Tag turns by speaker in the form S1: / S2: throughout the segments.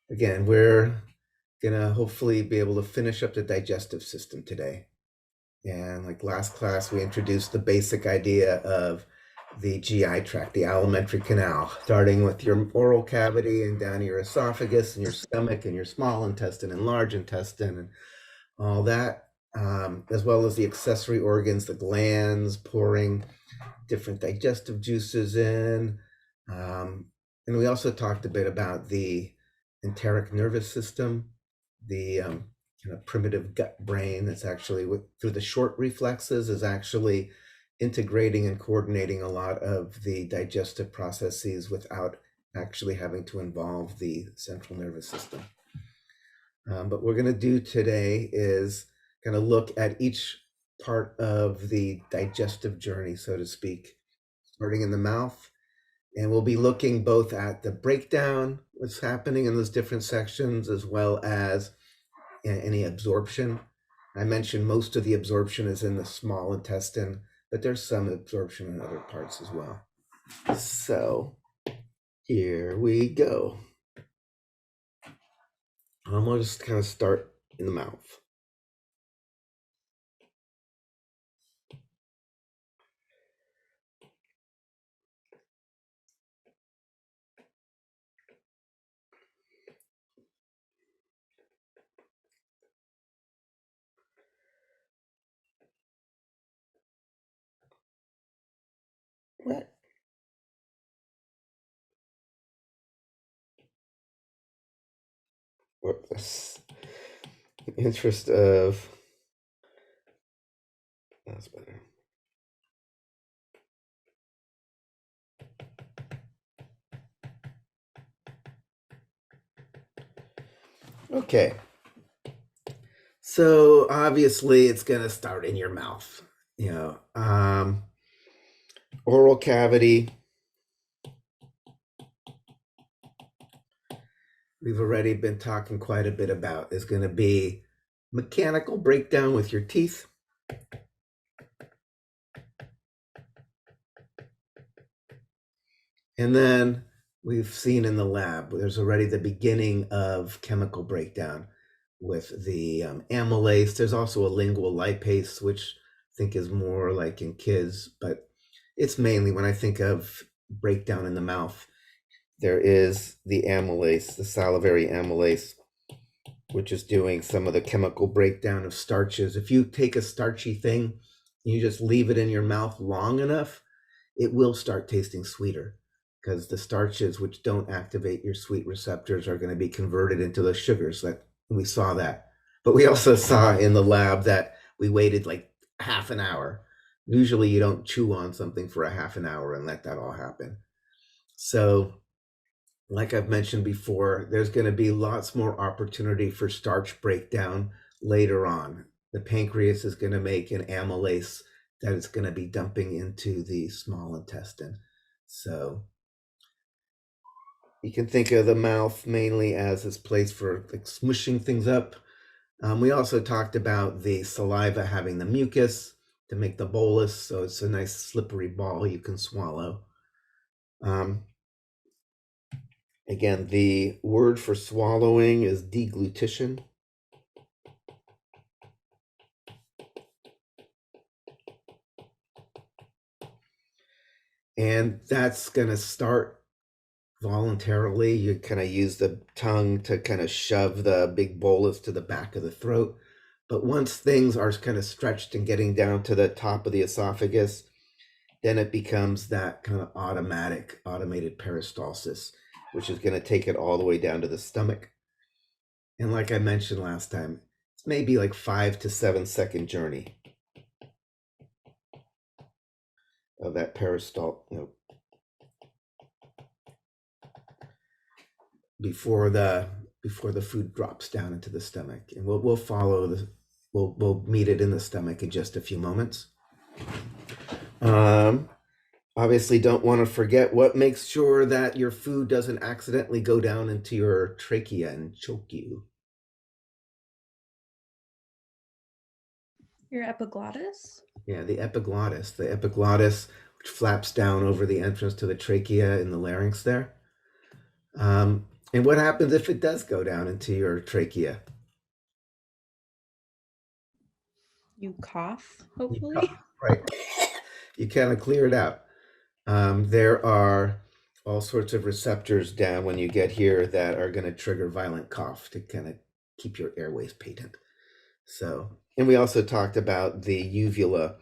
S1: Again, we're gonna hopefully be able to finish up the digestive system today. And like last class, we introduced the basic idea of the GI tract, the alimentary canal, starting with your oral cavity and down to your esophagus and your stomach and your small intestine and large intestine and all that, as well as the accessory organs, the glands, pouring different digestive juices in. And we also talked a bit about the enteric nervous system, the kind of primitive gut brain that's actually through the short reflexes is actually integrating and coordinating a lot of the digestive processes without actually having to involve the central nervous system. But what we're going to do today is kind of look at each part of the digestive journey, so to speak, starting in the mouth. And we'll be looking both at the breakdown, what's happening in those different sections, as well as any absorption. I mentioned most of the absorption is in the small intestine, but there's some absorption in other parts as well. So here we go. We'll just kind of start in the mouth. What? Whoops. Interest of, that's better. Okay. So obviously it's going to start in your mouth, oral cavity. We've already been talking quite a bit about is going to be mechanical breakdown with your teeth. And then we've seen in the lab, there's already the beginning of chemical breakdown with the amylase. There's also a lingual lipase, which I think is more like in kids, but it's mainly when I think of breakdown in the mouth, there is the amylase, the salivary amylase, which is doing some of the chemical breakdown of starches. If you take a starchy thing and you just leave it in your mouth long enough, it will start tasting sweeter because the starches which don't activate your sweet receptors are going to be converted into those sugars. That we saw that. But we also saw in the lab that we waited like half an hour. Usually you don't chew on something for a half an hour and let that all happen. So like I've mentioned before, there's going to be lots more opportunity for starch breakdown later on. The pancreas is going to make an amylase that it's going to be dumping into the small intestine. So you can think of the mouth mainly as this place for like smushing things up. We also talked about the saliva having the mucus to make the bolus, so it's a nice slippery ball you can swallow. Again, the word for swallowing is deglutition. And that's going to start voluntarily. You kind of use the tongue to kind of shove the big bolus to the back of the throat. But once things are kind of stretched and getting down to the top of the esophagus, then it becomes that kind of automated peristalsis, which is going to take it all the way down to the stomach. And like I mentioned last time, it's maybe like 5 to 7 second journey of that peristalsis, before the food drops down into the stomach. And we'll follow this. We'll meet it in the stomach in just a few moments. Obviously, don't want to forget what makes sure that your food doesn't accidentally go down into your trachea and choke you.
S2: Your epiglottis?
S1: Yeah, the epiglottis. The epiglottis, which flaps down over the entrance to the trachea in the larynx there. And what happens if it does go down into your trachea?
S2: You cough,
S1: You
S2: hopefully.
S1: cough, right? You kind of clear it out. There are all sorts of receptors down when you get here that are going to trigger violent cough to kind of keep your airways patent. So, and we also talked about the uvula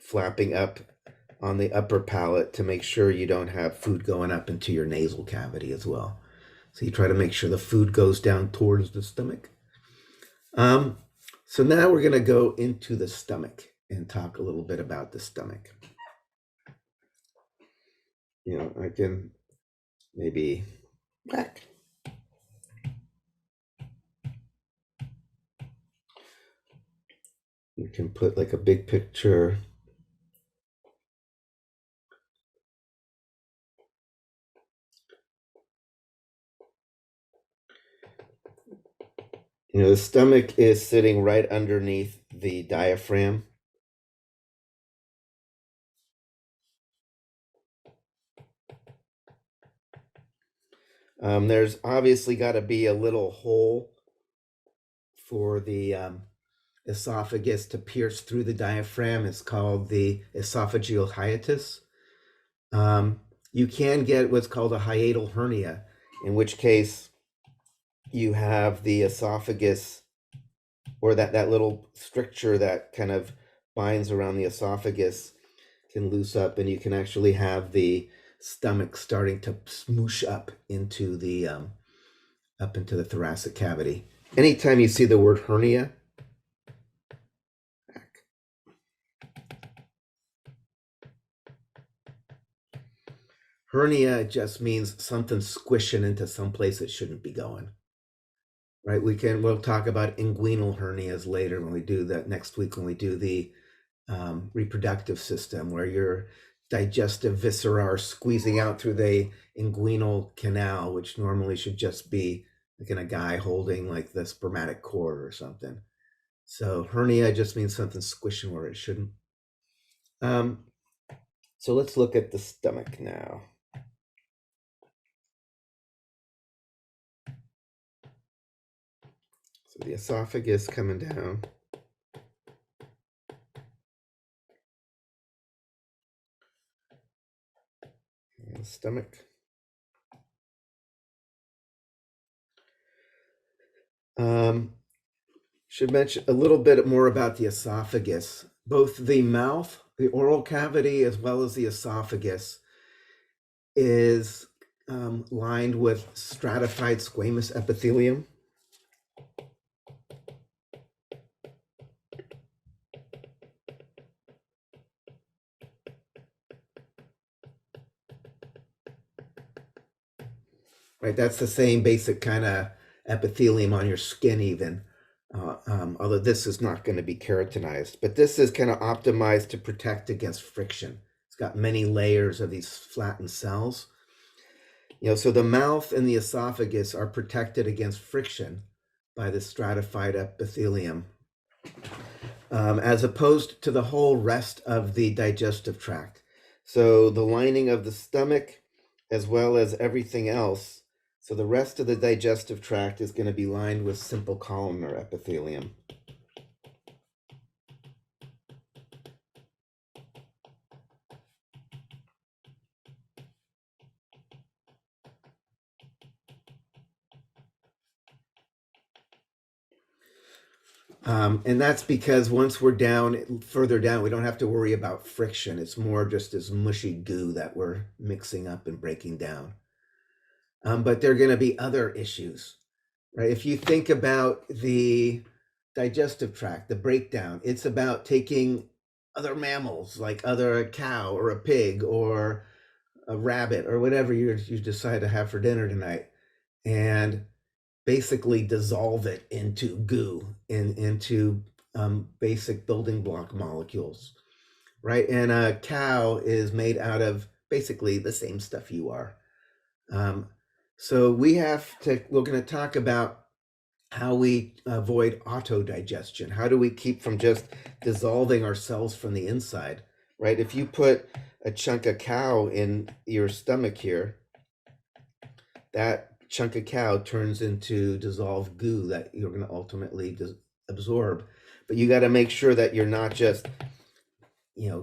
S1: flapping up on the upper palate to make sure you don't have food going up into your nasal cavity as well. So you try to make sure the food goes down towards the stomach. So now we're going to go into the stomach and talk a little bit about the stomach. You know, I can maybe back. You can put like a big picture. You know, the stomach is sitting right underneath the diaphragm. There's obviously got to be a little hole for the esophagus to pierce through the diaphragm. It's called the esophageal hiatus. You can get what's called a hiatal hernia, in which case you have the esophagus, or that little stricture that kind of binds around the esophagus can loose up, and you can actually have the stomach starting to smoosh up into the thoracic cavity. Anytime you see the word hernia, hernia just means something squishing into some place it shouldn't be going. Right? We'll talk about inguinal hernias later when we do that next week when we do the reproductive system, where your digestive viscera are squeezing out through the inguinal canal, which normally should just be like in a guy holding like the spermatic cord or something. So hernia just means something squishing where it shouldn't. So let's look at the stomach now. So the esophagus coming down. And the stomach. Should mention a little bit more about the esophagus. Both the mouth, the oral cavity, as well as the esophagus is lined with stratified squamous epithelium. Right, that's the same basic kind of epithelium on your skin even, although this is not going to be keratinized, but this is kind of optimized to protect against friction. It's got many layers of these flattened cells. You know, so the mouth and the esophagus are protected against friction by the stratified epithelium, as opposed to the whole rest of the digestive tract. So the lining of the stomach, as well as everything else, so the rest of the digestive tract is going to be lined with simple columnar epithelium. And that's because once we're down, further down, we don't have to worry about friction. It's more just this mushy goo that we're mixing up and breaking down. But there are going to be other issues, right? If you think about the digestive tract, the breakdown, it's about taking other mammals, like a cow or a pig or a rabbit or whatever you decide to have for dinner tonight, and basically dissolve it into goo, into basic building block molecules, right? And a cow is made out of basically the same stuff you are. So we're going to talk about how we avoid autodigestion. How do we keep from just dissolving ourselves from the inside, right? If you put a chunk of cow in your stomach here, that chunk of cow turns into dissolved goo that you're going to ultimately absorb. But you got to make sure that you're not just,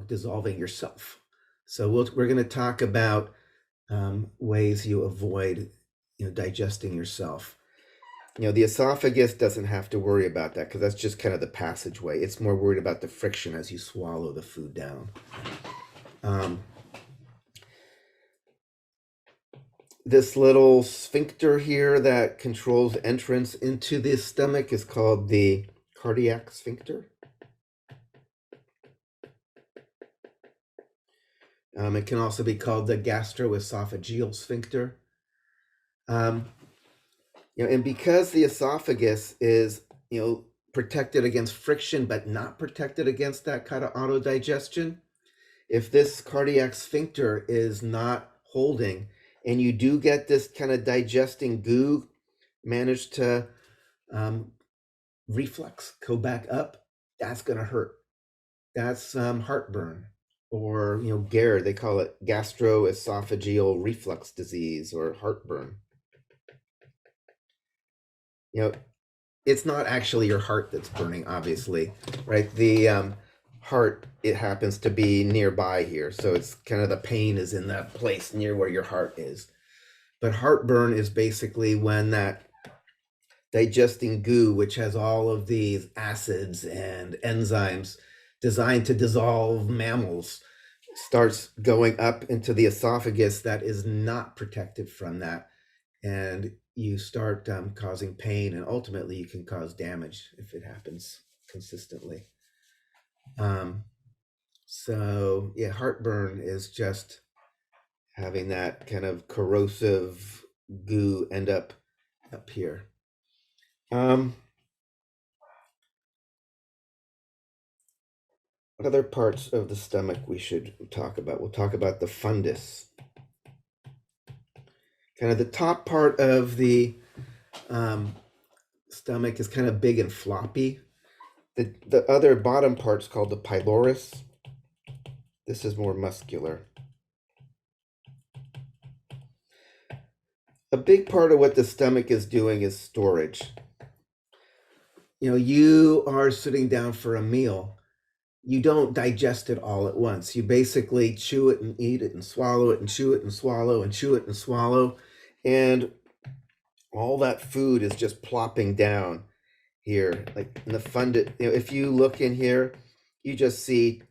S1: dissolving yourself. So we're going to talk about ways you avoid, digesting yourself. The esophagus doesn't have to worry about that because that's just kind of the passageway. It's more worried about the friction as you swallow the food down. This little sphincter here that controls entrance into the stomach is called the cardiac sphincter. It can also be called the gastroesophageal sphincter. And because the esophagus is, protected against friction, but not protected against that kind of autodigestion, if this cardiac sphincter is not holding, and you do get this kind of digesting goo manage to reflux, go back up, that's going to hurt. That's heartburn, or GERD, they call it gastroesophageal reflux disease or heartburn. It's not actually your heart that's burning, obviously, right? The heart, it happens to be nearby here, so it's kind of the pain is in that place near where your heart is. But heartburn is basically when that digesting goo, which has all of these acids and enzymes designed to dissolve mammals, starts going up into the esophagus that is not protected from that. And you start causing pain, and ultimately you can cause damage if it happens consistently. So yeah, heartburn is just having that kind of corrosive goo end up here. What other parts of the stomach we should talk about? We'll talk about the fundus. Kind of the top part of the stomach is kind of big and floppy. The other bottom part's called the pylorus. This is more muscular. A big part of what the stomach is doing is storage. You are sitting down for a meal. You don't digest it all at once. You basically chew it and eat it and swallow it and chew it and swallow and chew it and swallow. And all that food is just plopping down here, like in the fundus. If you look in here, you just see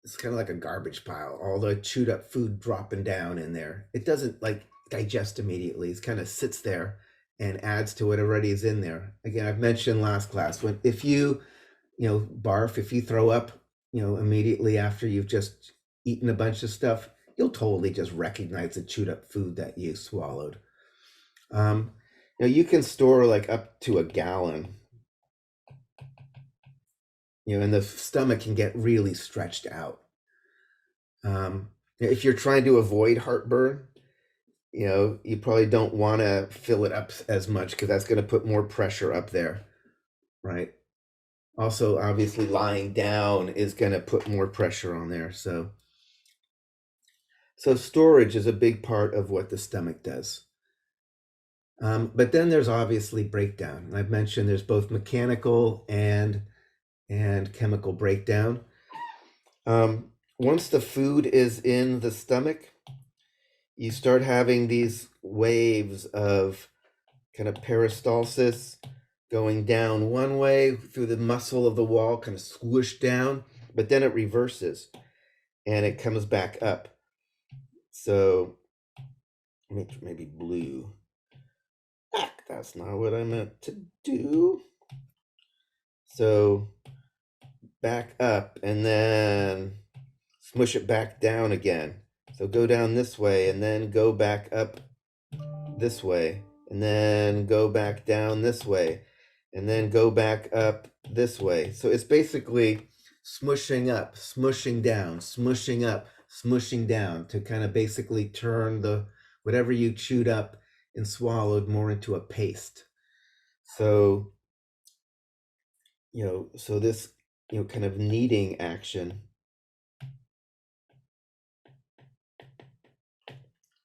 S1: it's kind of like a garbage pile, all the chewed up food dropping down in there. It doesn't like digest immediately. It kind of sits there and adds to what already is in there. Again, I've mentioned last class, if you barf, if you throw up, immediately after you've just eaten a bunch of stuff, you'll totally just recognize the chewed up food that you swallowed. You can store like up to a gallon, and the stomach can get really stretched out. If you're trying to avoid heartburn, you probably don't want to fill it up as much because that's going to put more pressure up there, right? Also, obviously, lying down is going to put more pressure on there. So storage is a big part of what the stomach does. But then there's obviously breakdown. And I've mentioned there's both mechanical and chemical breakdown. Once the food is in the stomach, you start having these waves of kind of peristalsis going down one way through the muscle of the wall, kind of squished down, but then it reverses and it comes back up. So maybe blue. That's not what I meant to do. So back up and then smush it back down again. So go down this way and then go back up this way and then go back down this way and then go back up this way. So it's basically smushing up, smushing down, smushing up, smushing down to kind of basically turn the whatever you chewed up and swallowed more into a paste. So so this kind of kneading action,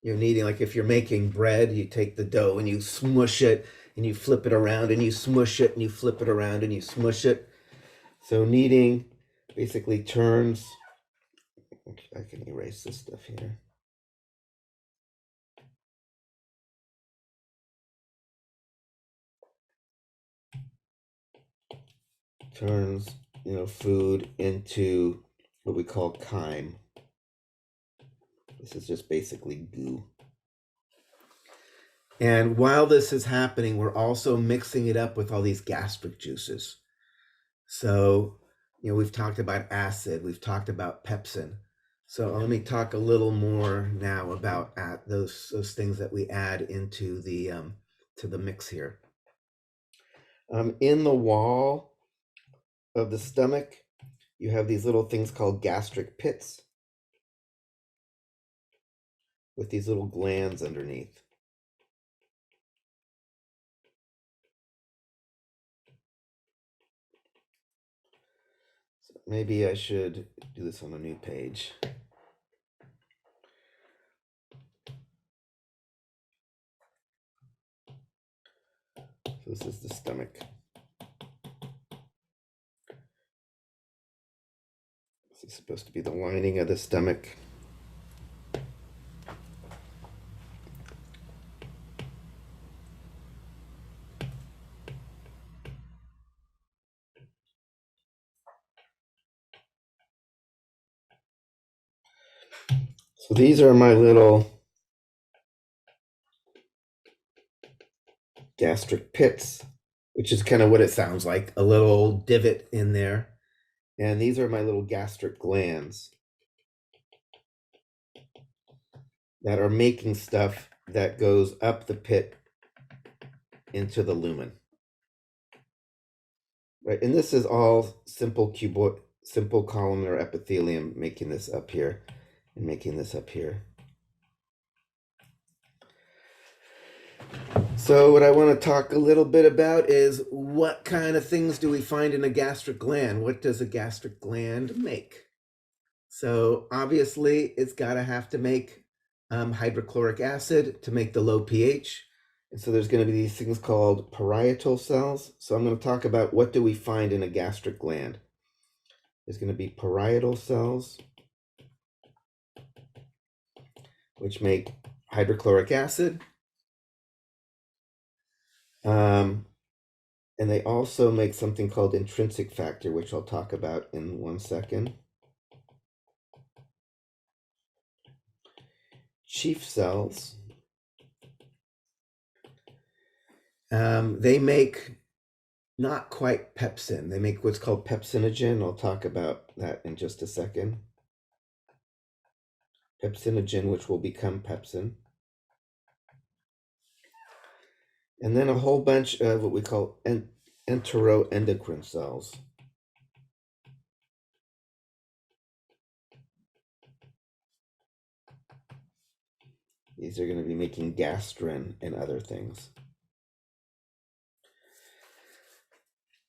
S1: You're kneading, like if you're making bread, you take the dough and you smush it and you flip it around and you smush it and you flip it around and you smush it. So kneading basically turns, I can erase this stuff here. Turns, food into what we call chyme. This is just basically goo. And while this is happening, we're also mixing it up with all these gastric juices. So, we've talked about acid, we've talked about pepsin. So let me talk a little more now about those things that we add into the to the mix here. In the wall of the stomach, you have these little things called gastric pits with these little glands underneath. So maybe I should do this on a new page. So this is the stomach. This is supposed to be the lining of the stomach. So these are my little gastric pits, which is kind of what it sounds like, a little divot in there. And these are my little gastric glands that are making stuff that goes up the pit into the lumen. Right, and this is all simple columnar epithelium making this up here and making this up here. So what I want to talk a little bit about is what kind of things do we find in a gastric gland? What does a gastric gland make? So obviously it's got to have to make hydrochloric acid to make the low pH. And so there's going to be these things called parietal cells. So I'm going to talk about what do we find in a gastric gland. There's going to be parietal cells, which make hydrochloric acid. And they also make something called intrinsic factor, which I'll talk about in 1 second. Chief cells, they make not quite pepsin. They make what's called pepsinogen. I'll talk about that in just a second. Pepsinogen, which will become pepsin. And then a whole bunch of what we call enteroendocrine cells. These are going to be making gastrin and other things.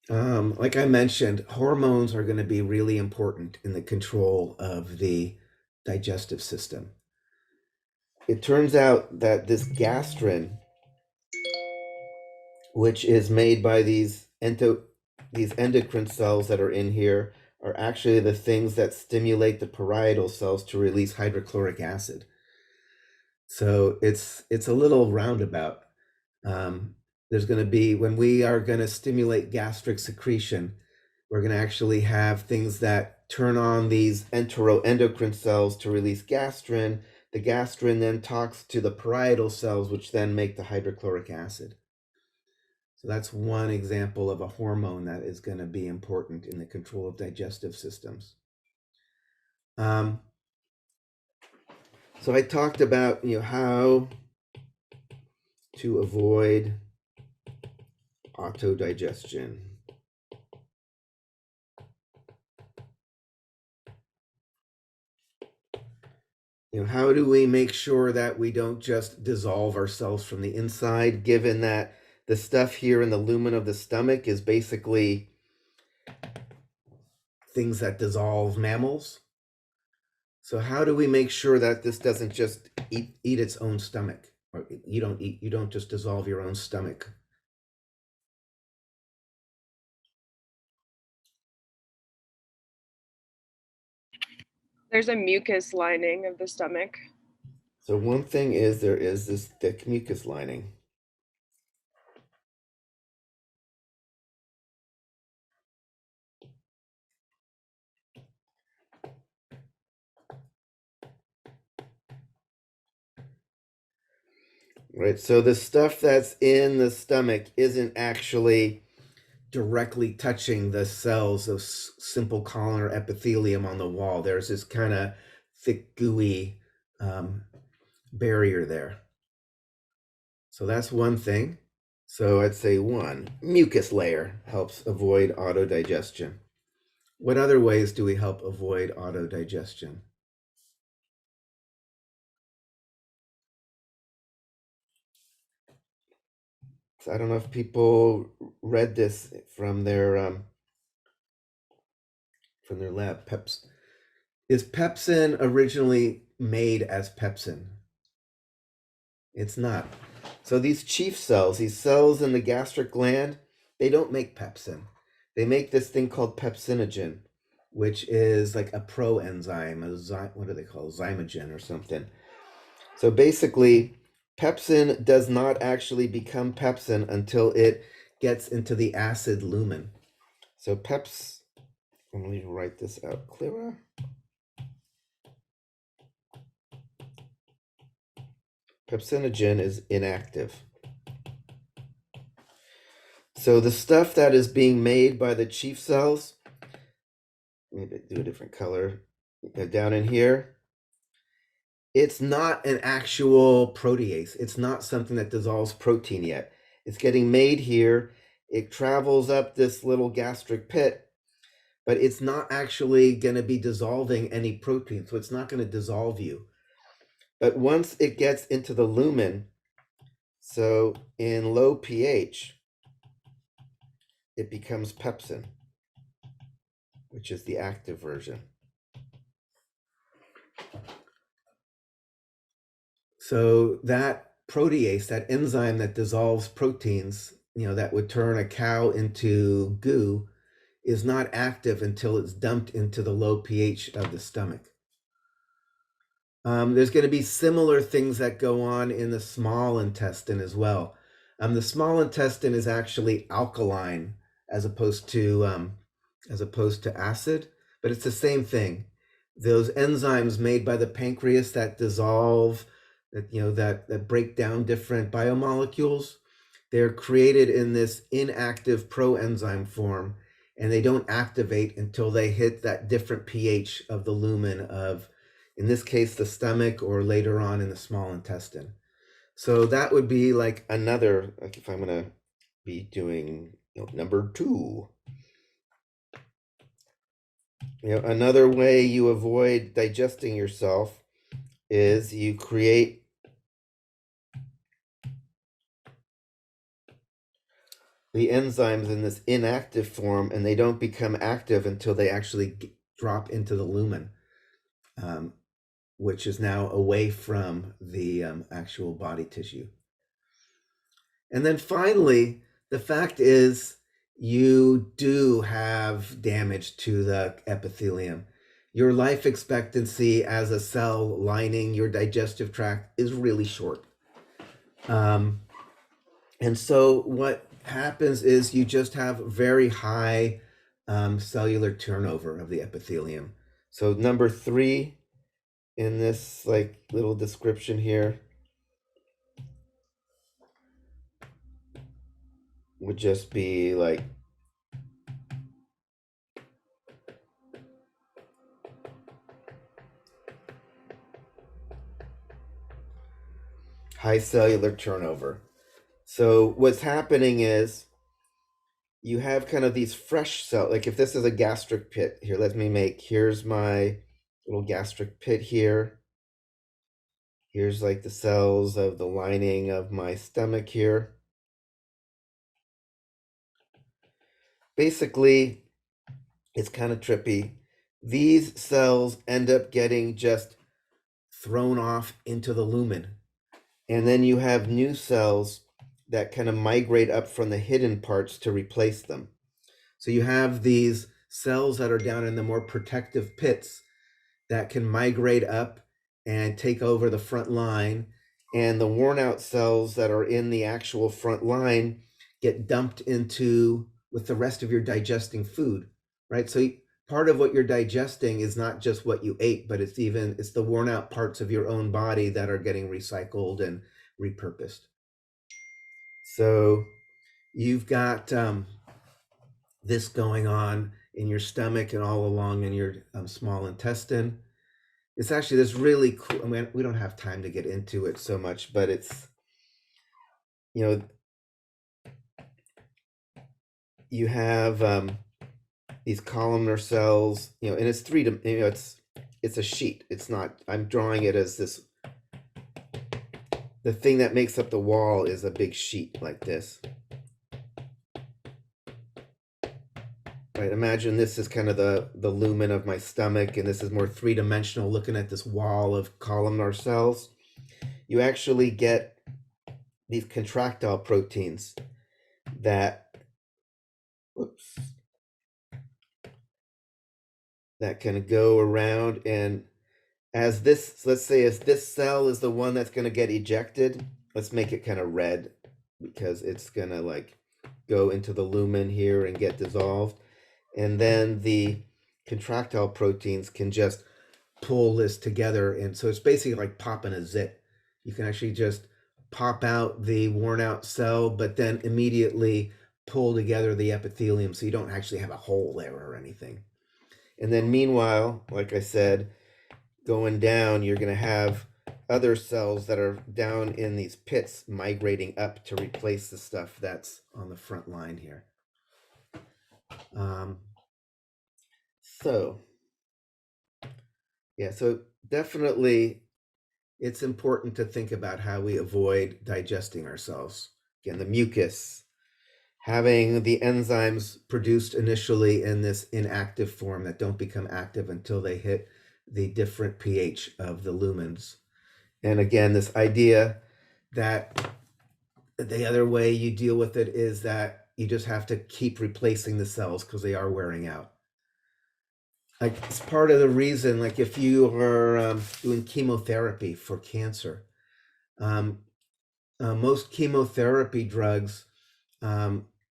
S1: Like I mentioned, hormones are going to be really important in the control of the digestive system. It turns out that this gastrin, which is made by these endocrine cells that are in here, are actually the things that stimulate the parietal cells to release hydrochloric acid. So it's a little roundabout. There's going to be, when we are going to stimulate gastric secretion, we're going to actually have things that turn on these enteroendocrine cells to release gastrin. The gastrin then talks to the parietal cells, which then make the hydrochloric acid. So that's one example of a hormone that is going to be important in the control of digestive systems. So I talked about how to avoid autodigestion. How do we make sure that we don't just dissolve ourselves from the inside, given that the stuff here in the lumen of the stomach is basically things that dissolve mammals? So how do we make sure that this doesn't just eat its own stomach? Or you don't just dissolve your own stomach.
S3: There's a mucus lining of the stomach.
S1: So one thing is there is this thick mucus lining. Right, so the stuff that's in the stomach isn't actually directly touching the cells of simple columnar epithelium on the wall. There's this kind of thick, gooey barrier there. So that's one thing. So I'd say one, mucus layer helps avoid autodigestion. What other ways do we help avoid autodigestion? So I don't know if people read this from their lab. Is pepsin originally made as pepsin? It's not. So these chief cells, these cells in the gastric gland, they don't make pepsin. They make this thing called pepsinogen, which is like a proenzyme, what do they call it? Zymogen or something. So basically, pepsin does not actually become pepsin until it gets into the acid lumen. So let me write this out clearer. Pepsinogen is inactive. So the stuff that is being made by the chief cells, let me do a different color, down in here, it's not an actual protease. It's not something that dissolves protein yet. It's getting made here. It travels up this little gastric pit, but it's not actually going to be dissolving any protein. So it's not going to dissolve you. But once it gets into the lumen, so in low pH, it becomes pepsin, which is the active version. So that protease, that enzyme that dissolves proteins, that would turn a cow into goo, is not active until it's dumped into the low pH of the stomach. There's going to be similar things that go on in the small intestine as well. The small intestine is actually alkaline as opposed to acid, but it's the same thing. Those enzymes made by the pancreas that dissolve, that break down different biomolecules, they're created in this inactive proenzyme form, and they don't activate until they hit that different pH of the lumen of, in this case, the stomach, or later on in the small intestine. So that would be like another, like if I'm going to be doing number 2. Another way you avoid digesting yourself is you create the enzymes in this inactive form, and they don't become active until they actually drop into the lumen, which is now away from the actual body tissue. And then finally, the fact is you do have damage to the epithelium. Your life expectancy as a cell lining your digestive tract is really short. And so what happens is you just have very high cellular turnover of the epithelium. So number 3 in this like little description here would just be like high cellular turnover. So what's happening is you have kind of these fresh cells. Like if this is a gastric pit, here, here's my little gastric pit here. Here's like the cells of the lining of my stomach here. Basically, it's kind of trippy. these cells end up getting just thrown off into the lumen. And then you have new cells that kind of migrate up from the hidden parts to replace them. So you have these cells that are down in the more protective pits that can migrate up and take over the front line. And the worn out cells that are in the actual front line get dumped into with the rest of your digesting food, right? So part of what you're digesting is not just what you ate, but it's the worn out parts of your own body that are getting recycled and repurposed. So you've got this going on in your stomach and all along in your small intestine. It's actually this really cool. I mean, we don't have time to get into it so much, but it's, you have these columnar cells, and it's it's a sheet. It's not, I'm drawing it as this, the thing that makes up the wall is a big sheet like this. Right, imagine this is kind of the lumen of my stomach, and this is more three-dimensional, looking at this wall of columnar cells. You actually get these contractile proteins that can go around, and as this, let's say as this cell is the one that's going to get ejected, let's make it kind of red because it's going to like go into the lumen here and get dissolved. And then the contractile proteins can just pull this together. And so it's basically like popping a zit. You can actually just pop out the worn out cell, but then immediately pull together the epithelium so you don't actually have a hole there or anything. And then meanwhile, like I said, going down, you're going to have other cells that are down in these pits migrating up to replace the stuff that's on the front line here. So definitely it's important to think about how we avoid digesting ourselves. Again, the mucus, having the enzymes produced initially in this inactive form that don't become active until they hit the different pH of the lumens. And again, this idea that the other way you deal with it is that you just have to keep replacing the cells because they are wearing out. Like, it's part of the reason, like if you are doing chemotherapy for cancer, most chemotherapy drugs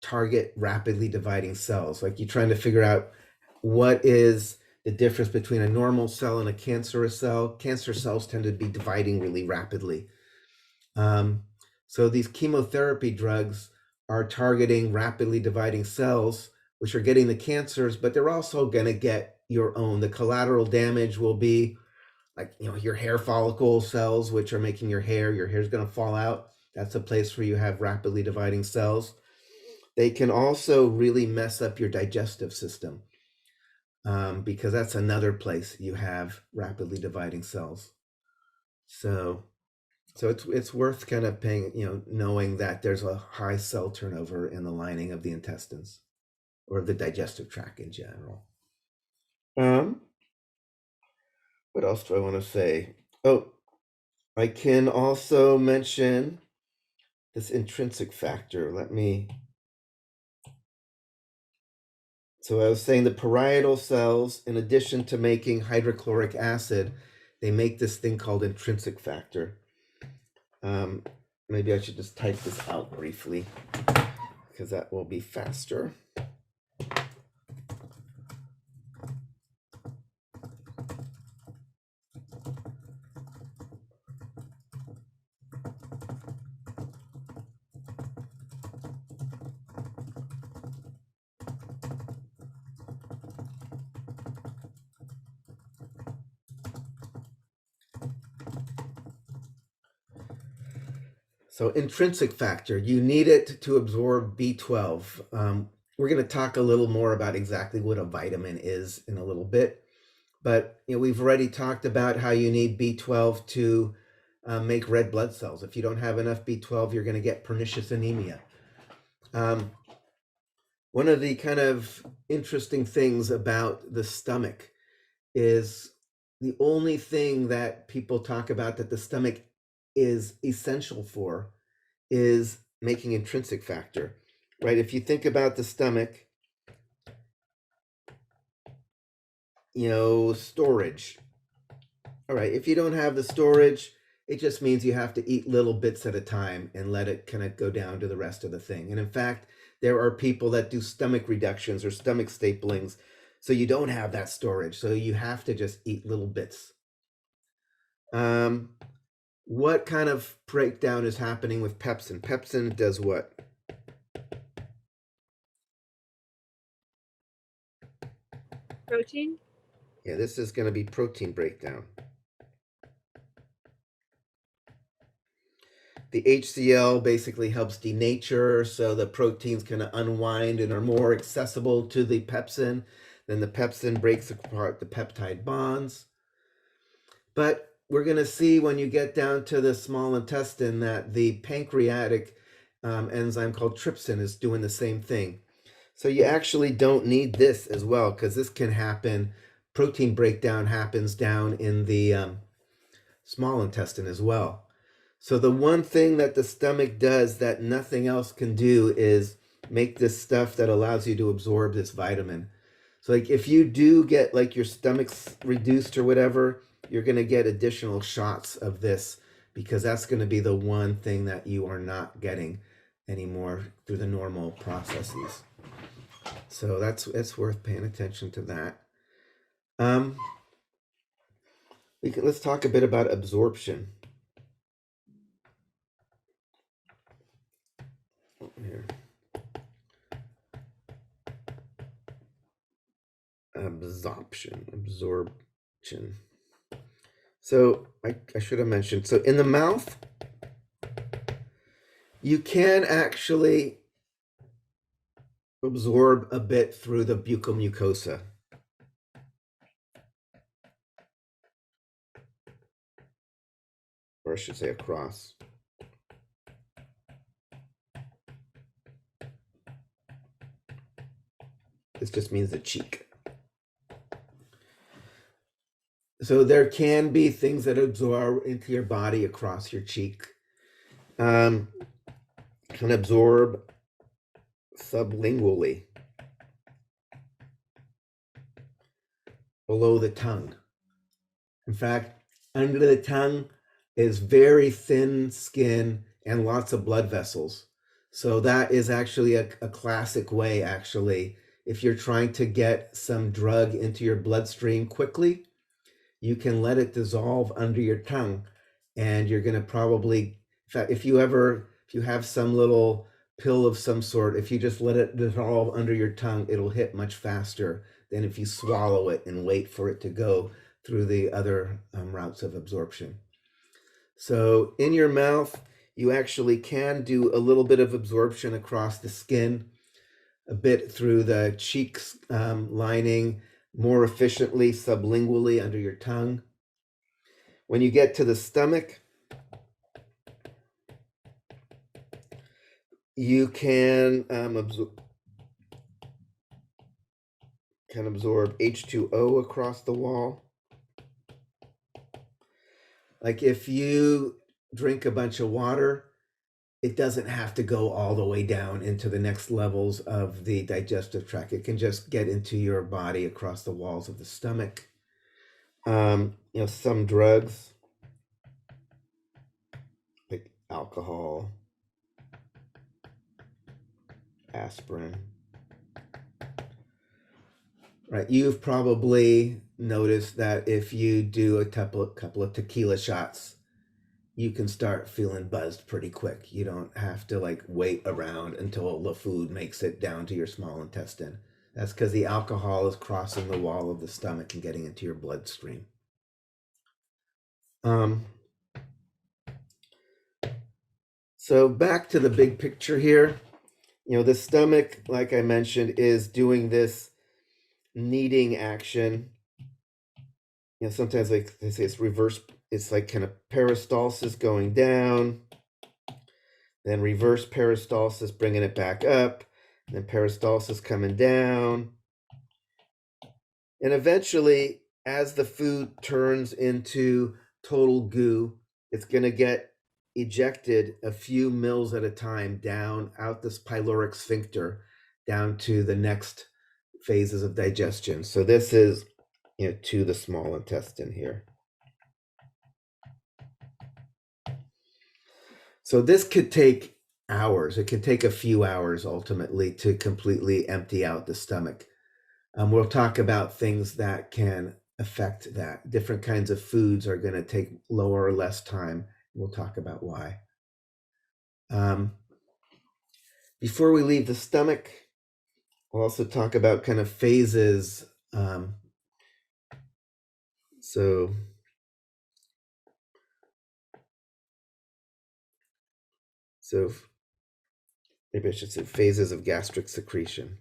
S1: target rapidly dividing cells. Like, you're trying to figure out what is the difference between a normal cell and a cancerous cell. Cancer cells tend to be dividing really rapidly. So these chemotherapy drugs are targeting rapidly dividing cells, which are getting the cancers, but they're also going to get your own. The collateral damage will be like, your hair follicle cells, which are making your hair's going to fall out. That's a place where you have rapidly dividing cells. They can also really mess up your digestive system because that's another place you have rapidly dividing cells. So it's worth kind of paying, knowing that there's a high cell turnover in the lining of the intestines or the digestive tract in general. What else do I want to say? Oh, I can also mention this intrinsic factor. So I was saying the parietal cells, in addition to making hydrochloric acid, they make this thing called intrinsic factor. Maybe I should just type this out briefly because that will be faster. So intrinsic factor, you need it to absorb B12. We're going to talk a little more about exactly what a vitamin is in a little bit, but we've already talked about how you need B12 to make red blood cells. If you don't have enough B12, you're going to get pernicious anemia. One of the kind of interesting things about the stomach is the only thing that people talk about that the stomach is essential for is making intrinsic factor, right? If you think about the stomach, storage. All right, if you don't have the storage, it just means you have to eat little bits at a time and let it kind of go down to the rest of the thing. And in fact, there are people that do stomach reductions or stomach staplings, so you don't have that storage. So you have to just eat little bits. What kind of breakdown is happening with pepsin? Pepsin does what?
S3: Protein?
S1: Yeah, this is going to be protein breakdown. The HCl basically helps denature, so the proteins kind of unwind and are more accessible to the pepsin. Then the pepsin breaks apart the peptide bonds. But we're going to see when you get down to the small intestine that the pancreatic enzyme called trypsin is doing the same thing. So you actually don't need this as well, because this can happen. Protein breakdown happens down in the small intestine as well. So the one thing that the stomach does that nothing else can do is make this stuff that allows you to absorb this vitamin. So like if you do get like your stomach's reduced or whatever, you're going to get additional shots of this, because that's going to be the one thing that you are not getting anymore through the normal processes. So it's worth paying attention to that. Let's talk a bit about absorption. Here. Absorption. So I should have mentioned, so in the mouth, you can actually absorb a bit through the buccal mucosa. Or I should say across. This just means the cheek. So there can be things that absorb into your body across your cheek. Can absorb sublingually, below the tongue. In fact, under the tongue is very thin skin and lots of blood vessels. So that is actually a classic way, actually. If you're trying to get some drug into your bloodstream quickly, you can let it dissolve under your tongue, and you're going to probably, in fact, if you have some little pill of some sort, if you just let it dissolve under your tongue, it'll hit much faster than if you swallow it and wait for it to go through the other routes of absorption. So in your mouth, you actually can do a little bit of absorption across the skin, a bit through the cheeks lining, more efficiently sublingually under your tongue. When you get to the stomach, you can absorb H2O across the wall. Like if you drink a bunch of water, it doesn't have to go all the way down into the next levels of the digestive tract. It can just get into your body across the walls of the stomach. Some drugs like alcohol, aspirin. Right, you've probably noticed that if you do a couple of tequila shots, you can start feeling buzzed pretty quick. You don't have to like wait around until the food makes it down to your small intestine. That's because the alcohol is crossing the wall of the stomach and getting into your bloodstream. So back to the big picture here. The stomach, like I mentioned, is doing this kneading action. Sometimes like they say it's reverse. It's like kind of peristalsis going down, then reverse peristalsis bringing it back up, then peristalsis coming down. And eventually, as the food turns into total goo, it's going to get ejected a few mils at a time down out this pyloric sphincter down to the next phases of digestion. So this is, to the small intestine here. So this could take hours. It could take a few hours ultimately to completely empty out the stomach. We'll talk about things that can affect that. Different kinds of foods are going to take lower or less time. We'll talk about why. Before we leave the stomach, we'll also talk about kind of phases. So maybe I should say phases of gastric secretion.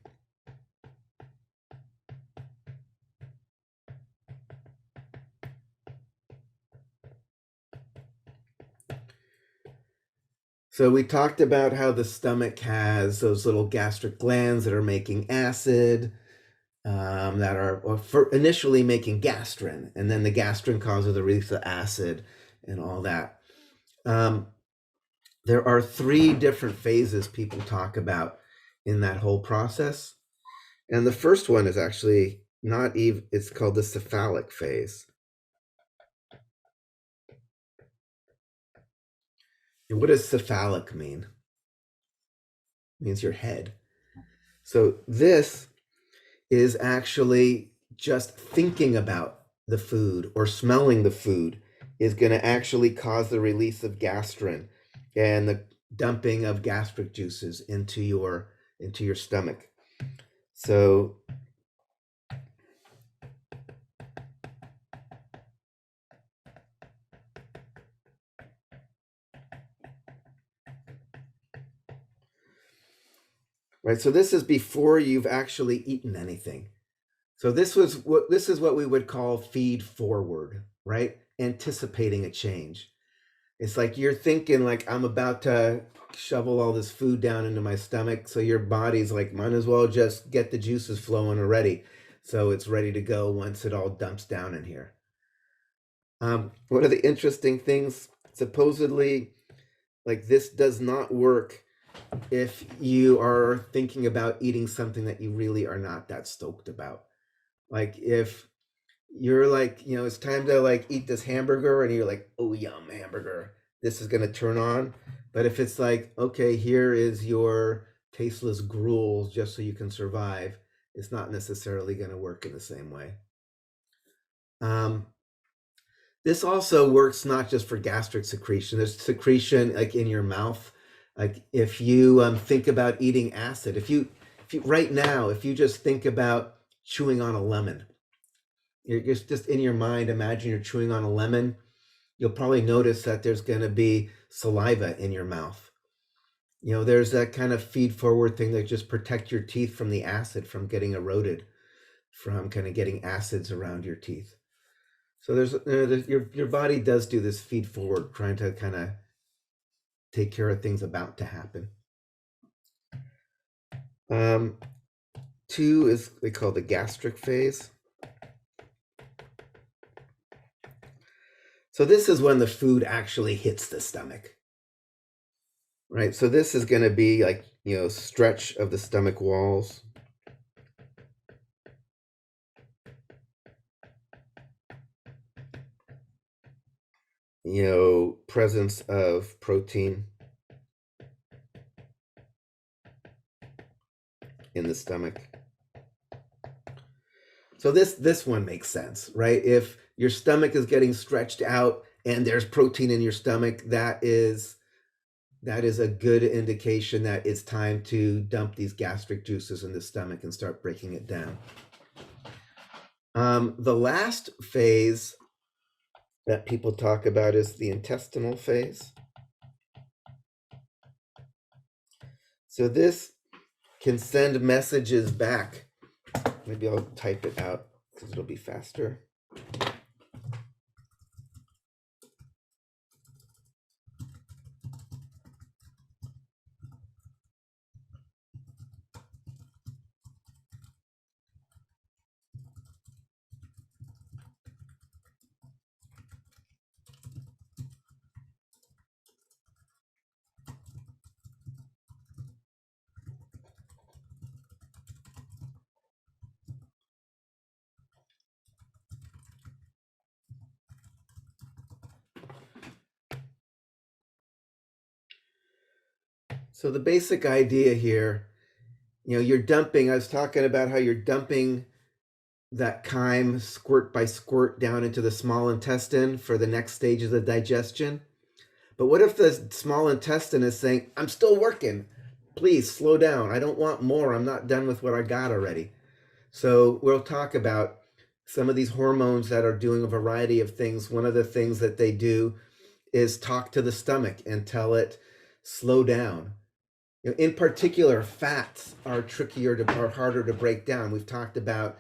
S1: So we talked about how the stomach has those little gastric glands that are making acid, that are initially making gastrin, and then the gastrin causes the release of acid and all that. There are 3 different phases people talk about in that whole process. And the first one is actually not even, it's called the Cephalic Phase. And what does cephalic mean? It means your head. So this is actually just thinking about the food or smelling the food is going to actually cause the release of gastrin and the dumping of gastric juices into your stomach. So right, so this is before you've actually eaten anything. So this is what we would call feed forward, right? Anticipating a change. It's like you're thinking like, I'm about to shovel all this food down into my stomach. So your body's like, might as well just get the juices flowing already. So it's ready to go once it all dumps down in here. One of the interesting things, supposedly, like this does not work if you are thinking about eating something that you really are not that stoked about. Like if you're like, it's time to like eat this hamburger and you're like, oh, yum, hamburger, this is going to turn on. But if it's like, okay, here is your tasteless gruel just so you can survive, it's not necessarily going to work in the same way. This also works not just for gastric secretion. There's secretion like in your mouth. Like if you think about eating acid, if you right now, if you just think about chewing on a lemon, you're just in your mind, imagine you're chewing on a lemon, you'll probably notice that there's going to be saliva in your mouth. There's that kind of feed forward thing that just protect your teeth from the acid from getting eroded, from kind of getting acids around your teeth. So your body does do this feed forward, trying to kind of take care of things about to happen. 2 is they call the gastric phase. So this is when the food actually hits the stomach, right? So this is going to be like, stretch of the stomach walls. Presence of protein in the stomach. So this one makes sense, right? If your stomach is getting stretched out and there's protein in your stomach, that is a good indication that it's time to dump these gastric juices in the stomach and start breaking it down. The last phase that people talk about is the intestinal phase. So this can send messages back. Maybe I'll type it out because it'll be faster. So the basic idea here, you're dumping, I was talking about how you're dumping that chyme squirt by squirt down into the small intestine for the next stages of digestion. But what if the small intestine is saying, I'm still working, please slow down, I don't want more, I'm not done with what I got already. So we'll talk about some of these hormones that are doing a variety of things. One of the things that they do is talk to the stomach and tell it, slow down. In particular, fats are are harder to break down. We've talked about,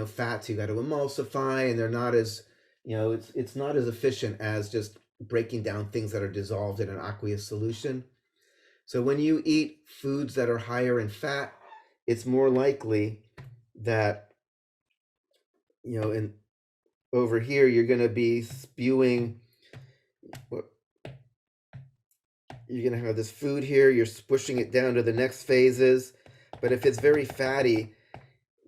S1: fats you got to emulsify, and they're not as, it's not as efficient as just breaking down things that are dissolved in an aqueous solution. So when you eat foods that are higher in fat, it's more likely that, and over here, you're going to be spewing, you're going to have this food here, you're pushing it down to the next phases. But if it's very fatty,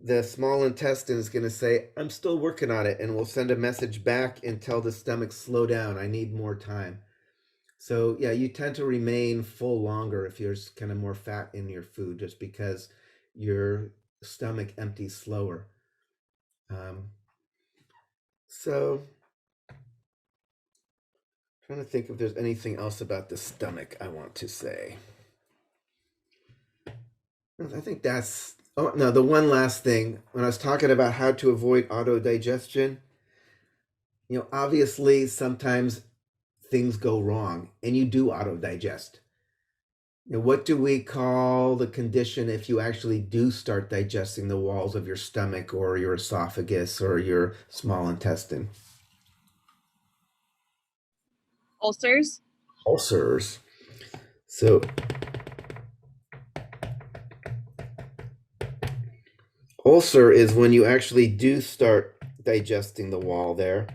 S1: the small intestine is going to say, I'm still working on it, and we'll send a message back and tell the stomach, slow down, I need more time. So yeah, you tend to remain full longer if there's kind of more fat in your food, just because your stomach empties slower. So trying to think if there's anything else about the stomach I want to say. I think that's, oh no, the one last thing, when I was talking about how to avoid autodigestion, obviously sometimes things go wrong and you do autodigest. What do we call the condition if you actually do start digesting the walls of your stomach or your esophagus or your small intestine?
S3: Ulcers.
S1: Ulcers. So ulcer is when you actually do start digesting the wall there.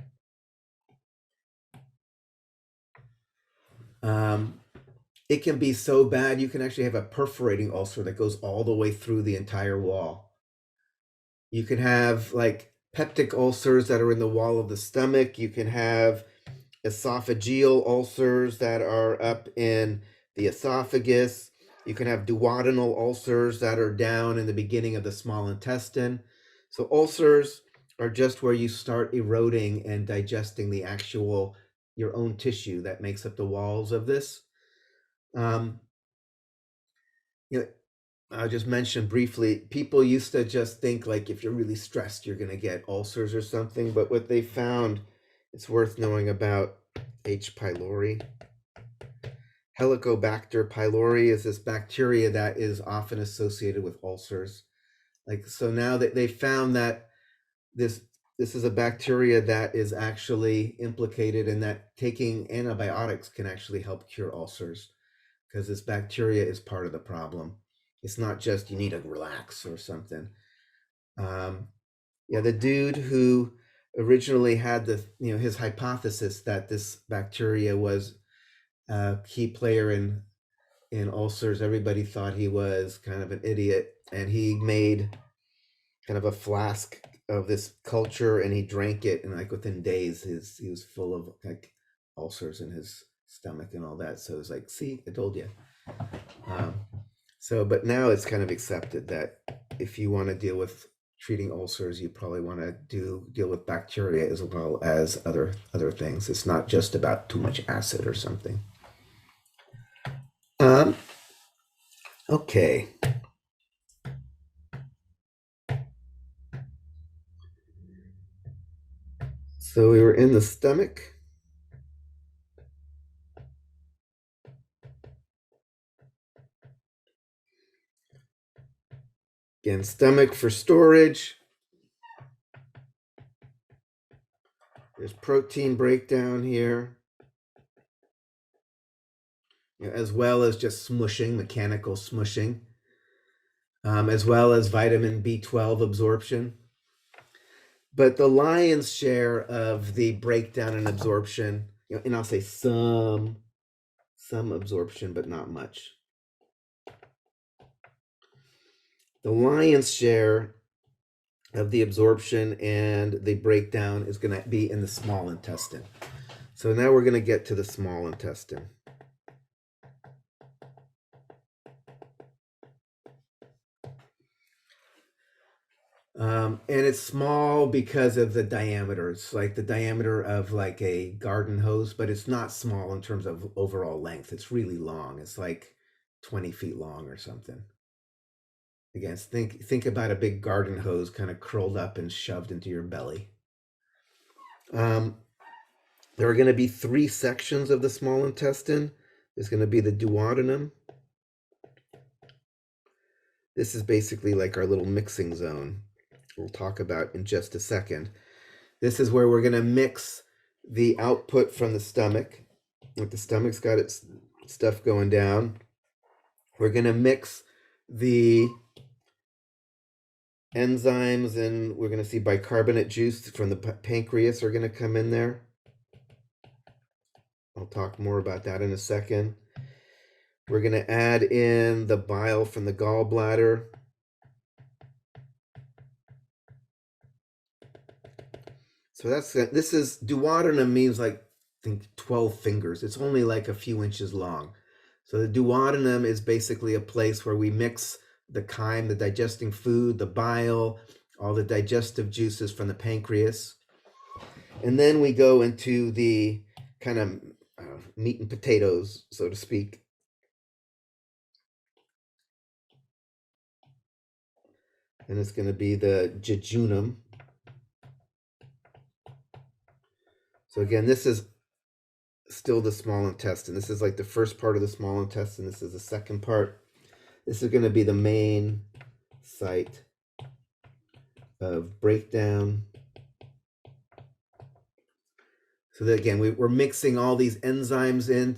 S1: It can be so bad you can actually have a perforating ulcer that goes all the way through the entire wall. You can have like peptic ulcers that are in the wall of the stomach. You can have esophageal ulcers that are up in the esophagus. You can have duodenal ulcers that are down in the beginning of the small intestine. So ulcers are just where you start eroding and digesting the actual, your own tissue that makes up the walls of this. I'll just mention briefly, people used to just think like if you're really stressed, you're going to get ulcers or something. But what they found, it's worth knowing about H. pylori. Helicobacter pylori is this bacteria that is often associated with ulcers. So now that they found that this is a bacteria that is actually implicated in that taking antibiotics can actually help cure ulcers, because this bacteria is part of the problem. It's not just you need to relax or something. The dude who originally had his hypothesis that this bacteria was a key player in ulcers, everybody thought he was kind of an idiot, and he made kind of a flask of this culture and he drank it, and like within days he was full of like ulcers in his stomach and all that. So it was like, see, I told you. But now it's kind of accepted that if you want to deal with treating ulcers, you probably want to deal with bacteria as well as other things. It's not just about too much acid or something. Okay. So we were in the stomach. Again, stomach for storage. There's protein breakdown here, as well as just smushing, mechanical smushing, as well as vitamin B12 absorption. But the lion's share of the breakdown and absorption, and I'll say some absorption, but not much. The lion's share of the absorption and the breakdown is going to be in the small intestine. So now we're going to get to the small intestine. And it's small because of the diameter. It's like the diameter of like a garden hose, but it's not small in terms of overall length. It's really long. It's like 20 feet long or something. Again, think about a big garden hose kind of curled up and shoved into your belly. There are going to be 3 sections of the small intestine. There's going to be the duodenum. This is basically like our little mixing zone. We'll talk about in just a second. This is where we're going to mix the output from the stomach. If the stomach's got its stuff going down, we're going to mix the enzymes, and we're going to see bicarbonate juice from the pancreas are going to come in there. I'll talk more about that in a second. We're going to add in the bile from the gallbladder. So this is duodenum means like, I think 12 fingers. It's only like a few inches long. So the duodenum is basically a place where we mix the chyme, the digesting food, the bile, all the digestive juices from the pancreas. And then we go into the kind of meat and potatoes, so to speak. And it's going to be the jejunum. So again, this is still the small intestine. This is like the first part of the small intestine. This is the second part. This is going to be the main site of breakdown. So that again, we're mixing all these enzymes in,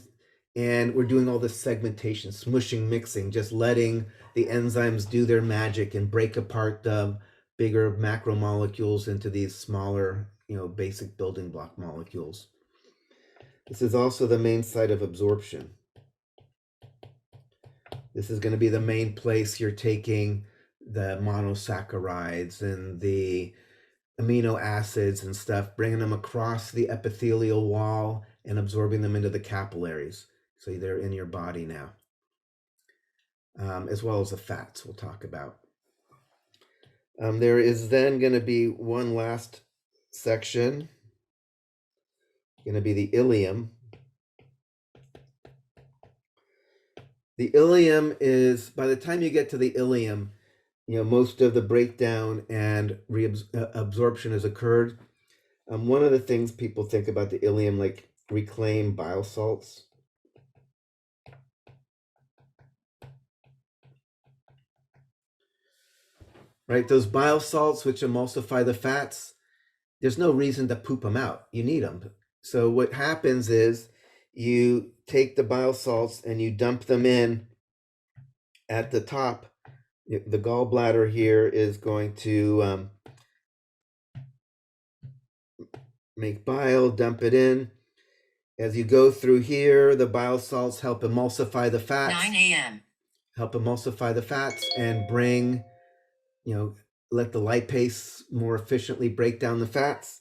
S1: and we're doing all this segmentation, smushing, mixing, just letting the enzymes do their magic and break apart the bigger macromolecules into these smaller, basic building block molecules. This is also the main site of absorption. This is going to be the main place you're taking the monosaccharides and the amino acids and stuff, bringing them across the epithelial wall and absorbing them into the capillaries. So they're in your body now, as well as the fats we'll talk about. There is then going to be one last section, going to be the ilium. The ilium is, by the time you get to the ilium, most of the breakdown and reabsorption has occurred. One of the things people think about the ilium, like reclaim bile salts. Right, those bile salts which emulsify the fats, there's no reason to poop them out. You need them. So what happens is you take the bile salts and you dump them in at the top. The gallbladder here is going to make bile, dump it in. As you go through here, the bile salts help emulsify the fats.
S4: 9 a.m.
S1: Help emulsify the fats and bring, let the lipase more efficiently break down the fats.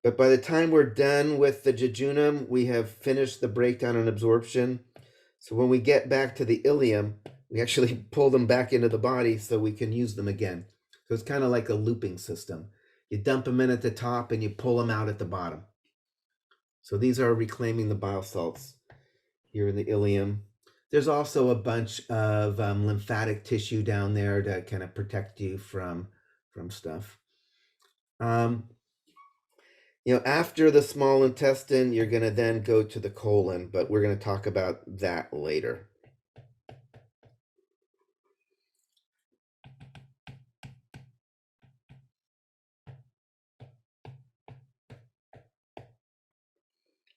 S1: But by the time we're done with the jejunum, we have finished the breakdown and absorption. So when we get back to the ilium, we actually pull them back into the body so we can use them again. So it's kind of like a looping system. You dump them in at the top and you pull them out at the bottom. So these are reclaiming the bile salts here in the ilium. There's also a bunch of lymphatic tissue down there to kind of protect you from stuff. After the small intestine, you're going to then go to the colon, but we're going to talk about that later.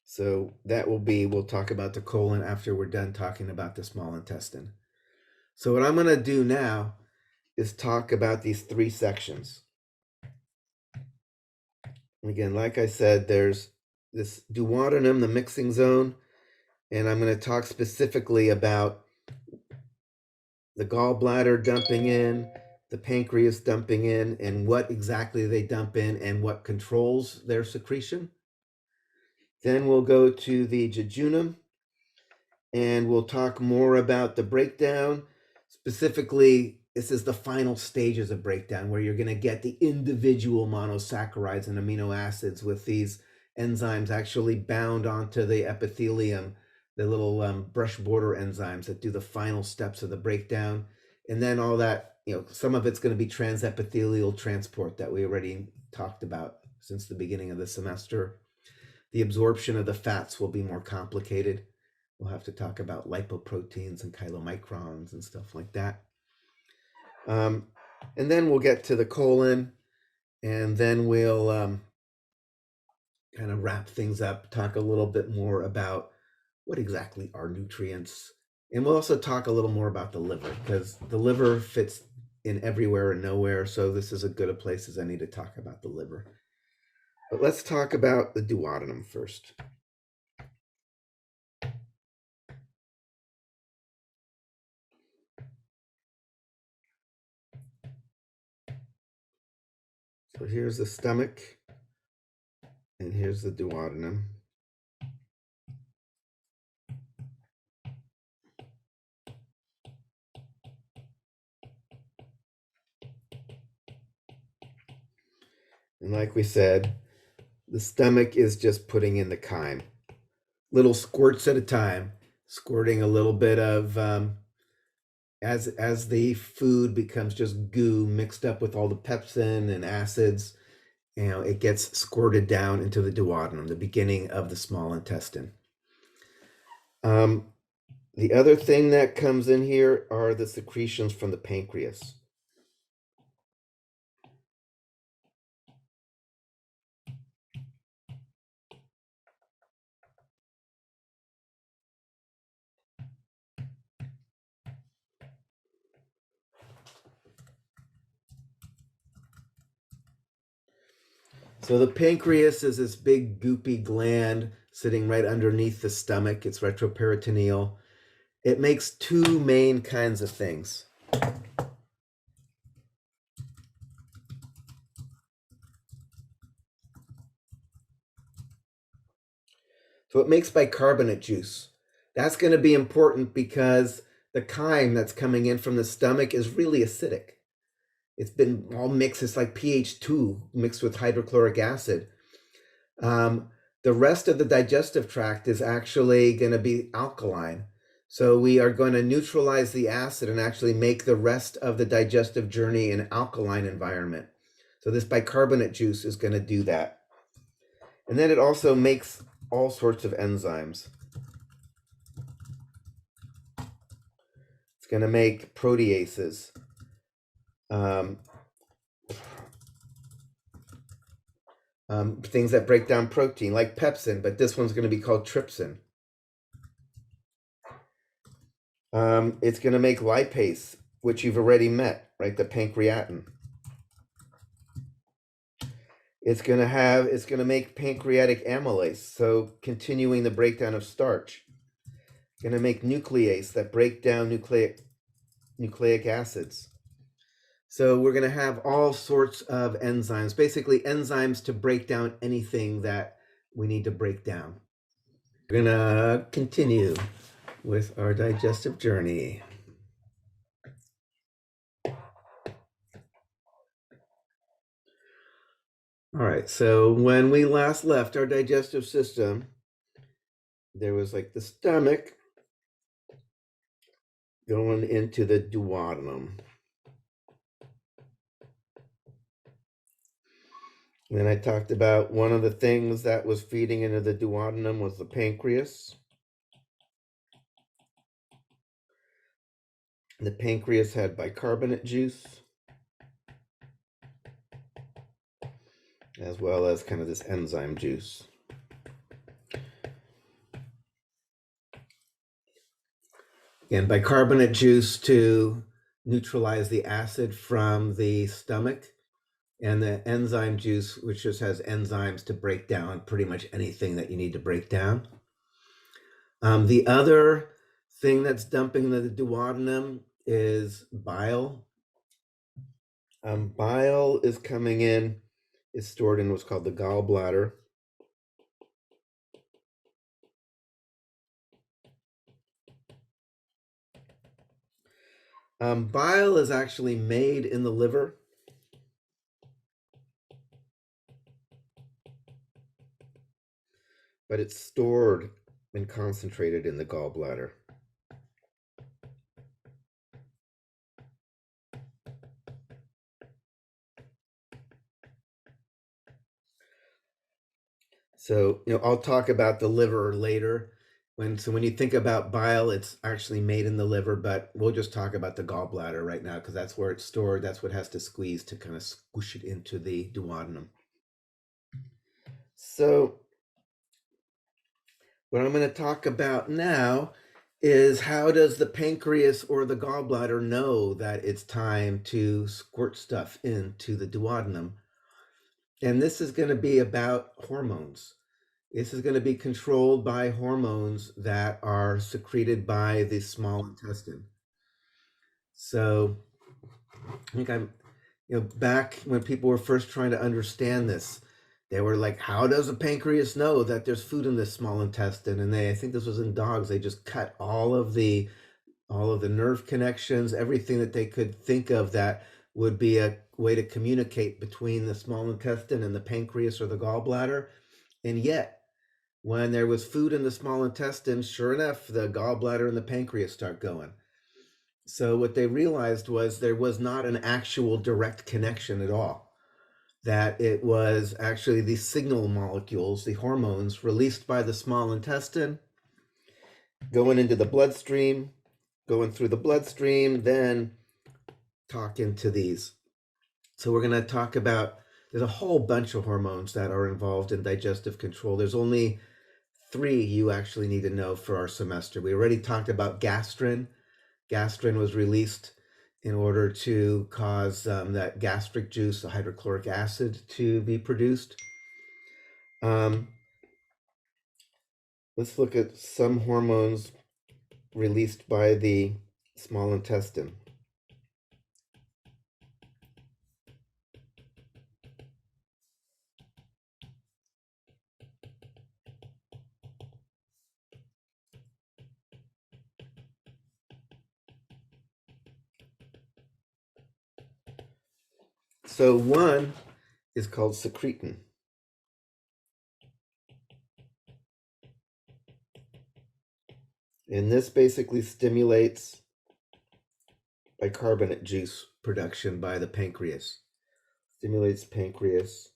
S1: So we'll talk about the colon after we're done talking about the small intestine. So what I'm going to do now is talk about these 3 sections. Again, like I said, there's this duodenum, the mixing zone, and I'm going to talk specifically about the gallbladder dumping in, the pancreas dumping in, and what exactly they dump in and what controls their secretion. Then we'll go to the jejunum, and we'll talk more about the breakdown, Specifically, this is the final stages of breakdown where you're going to get the individual monosaccharides and amino acids with these enzymes actually bound onto the epithelium, the little brush border enzymes that do the final steps of the breakdown. And then all that, some of it's going to be transepithelial transport that we already talked about since the beginning of the semester. The absorption of the fats will be more complicated. We'll have to talk about lipoproteins and chylomicrons and stuff like that. And then we'll get to the colon, and then we'll kind of wrap things up, talk a little bit more about what exactly are nutrients. And we'll also talk a little more about the liver, because the liver fits in everywhere and nowhere. So this is as good a place as any to talk about the liver. But let's talk about the duodenum first. So here's the stomach, and here's the duodenum. And like we said, the stomach is just putting in the chyme, little squirts at a time, squirting a little bit of, as the food becomes just goo mixed up with all the pepsin and acids, it gets squirted down into the duodenum, the beginning of the small intestine. The other thing that comes in here are the secretions from the pancreas. So the pancreas is this big goopy gland sitting right underneath the stomach. It's retroperitoneal. It makes two main kinds of things. So it makes bicarbonate juice. That's going to be important because the chyme that's coming in from the stomach is really acidic. It's been all mixed. It's like pH 2 mixed with hydrochloric acid. The rest of the digestive tract is actually going to be alkaline. So we are going to neutralize the acid and actually make the rest of the digestive journey an alkaline environment. So this bicarbonate juice is going to do that. And then it also makes all sorts of enzymes. It's going to make proteases. Things that break down protein, like pepsin, but this one's going to be called trypsin. It's going to make lipase, which you've already met, right? The pancreatin. It's going to make pancreatic amylase, so continuing the breakdown of starch. It's going to make nuclease that break down nucleic acids. So we're going to have all sorts of enzymes, basically enzymes to break down anything that we need to break down. We're going to continue with our digestive journey. All right, so when we last left our digestive system, there was like the stomach going into the duodenum. And then I talked about one of the things that was feeding into the duodenum was the pancreas. The pancreas had bicarbonate juice, as well as kind of this enzyme juice. And bicarbonate juice to neutralize the acid from the stomach, and the enzyme juice, which just has enzymes to break down pretty much anything that you need to break down. The other thing that's dumping the duodenum is bile. Bile is coming in, is stored in what's called the gallbladder. Bile is actually made in the liver. But it's stored and concentrated in the gallbladder. So, I'll talk about the liver later. When you think about bile, it's actually made in the liver, but we'll just talk about the gallbladder right now because that's where it's stored. That's what has to squeeze to kind of squish it into the duodenum. So, what I'm going to talk about now is how does the pancreas or the gallbladder know that it's time to squirt stuff into the duodenum? And this is going to be about hormones. This is going to be controlled by hormones that are secreted by the small intestine. So I think back when people were first trying to understand this, they were like, how does a pancreas know that there's food in the small intestine? And I think this was in dogs, they just cut all of the nerve connections, everything that they could think of that would be a way to communicate between the small intestine and the pancreas or the gallbladder. And yet, when there was food in the small intestine, sure enough, the gallbladder and the pancreas start going. So what they realized was there was not an actual direct connection at all, that it was actually the signal molecules, the hormones released by the small intestine, going into the bloodstream, going through the bloodstream, then talk into these. So we're going to talk about, there's a whole bunch of hormones that are involved in digestive control. There's only 3 you actually need to know for our semester. We already talked about gastrin. Gastrin was released in order to cause that gastric juice, the hydrochloric acid, to be produced. Let's look at some hormones released by the small intestine. So one is called secretin. And this basically stimulates bicarbonate juice production by the pancreas. Stimulates pancreas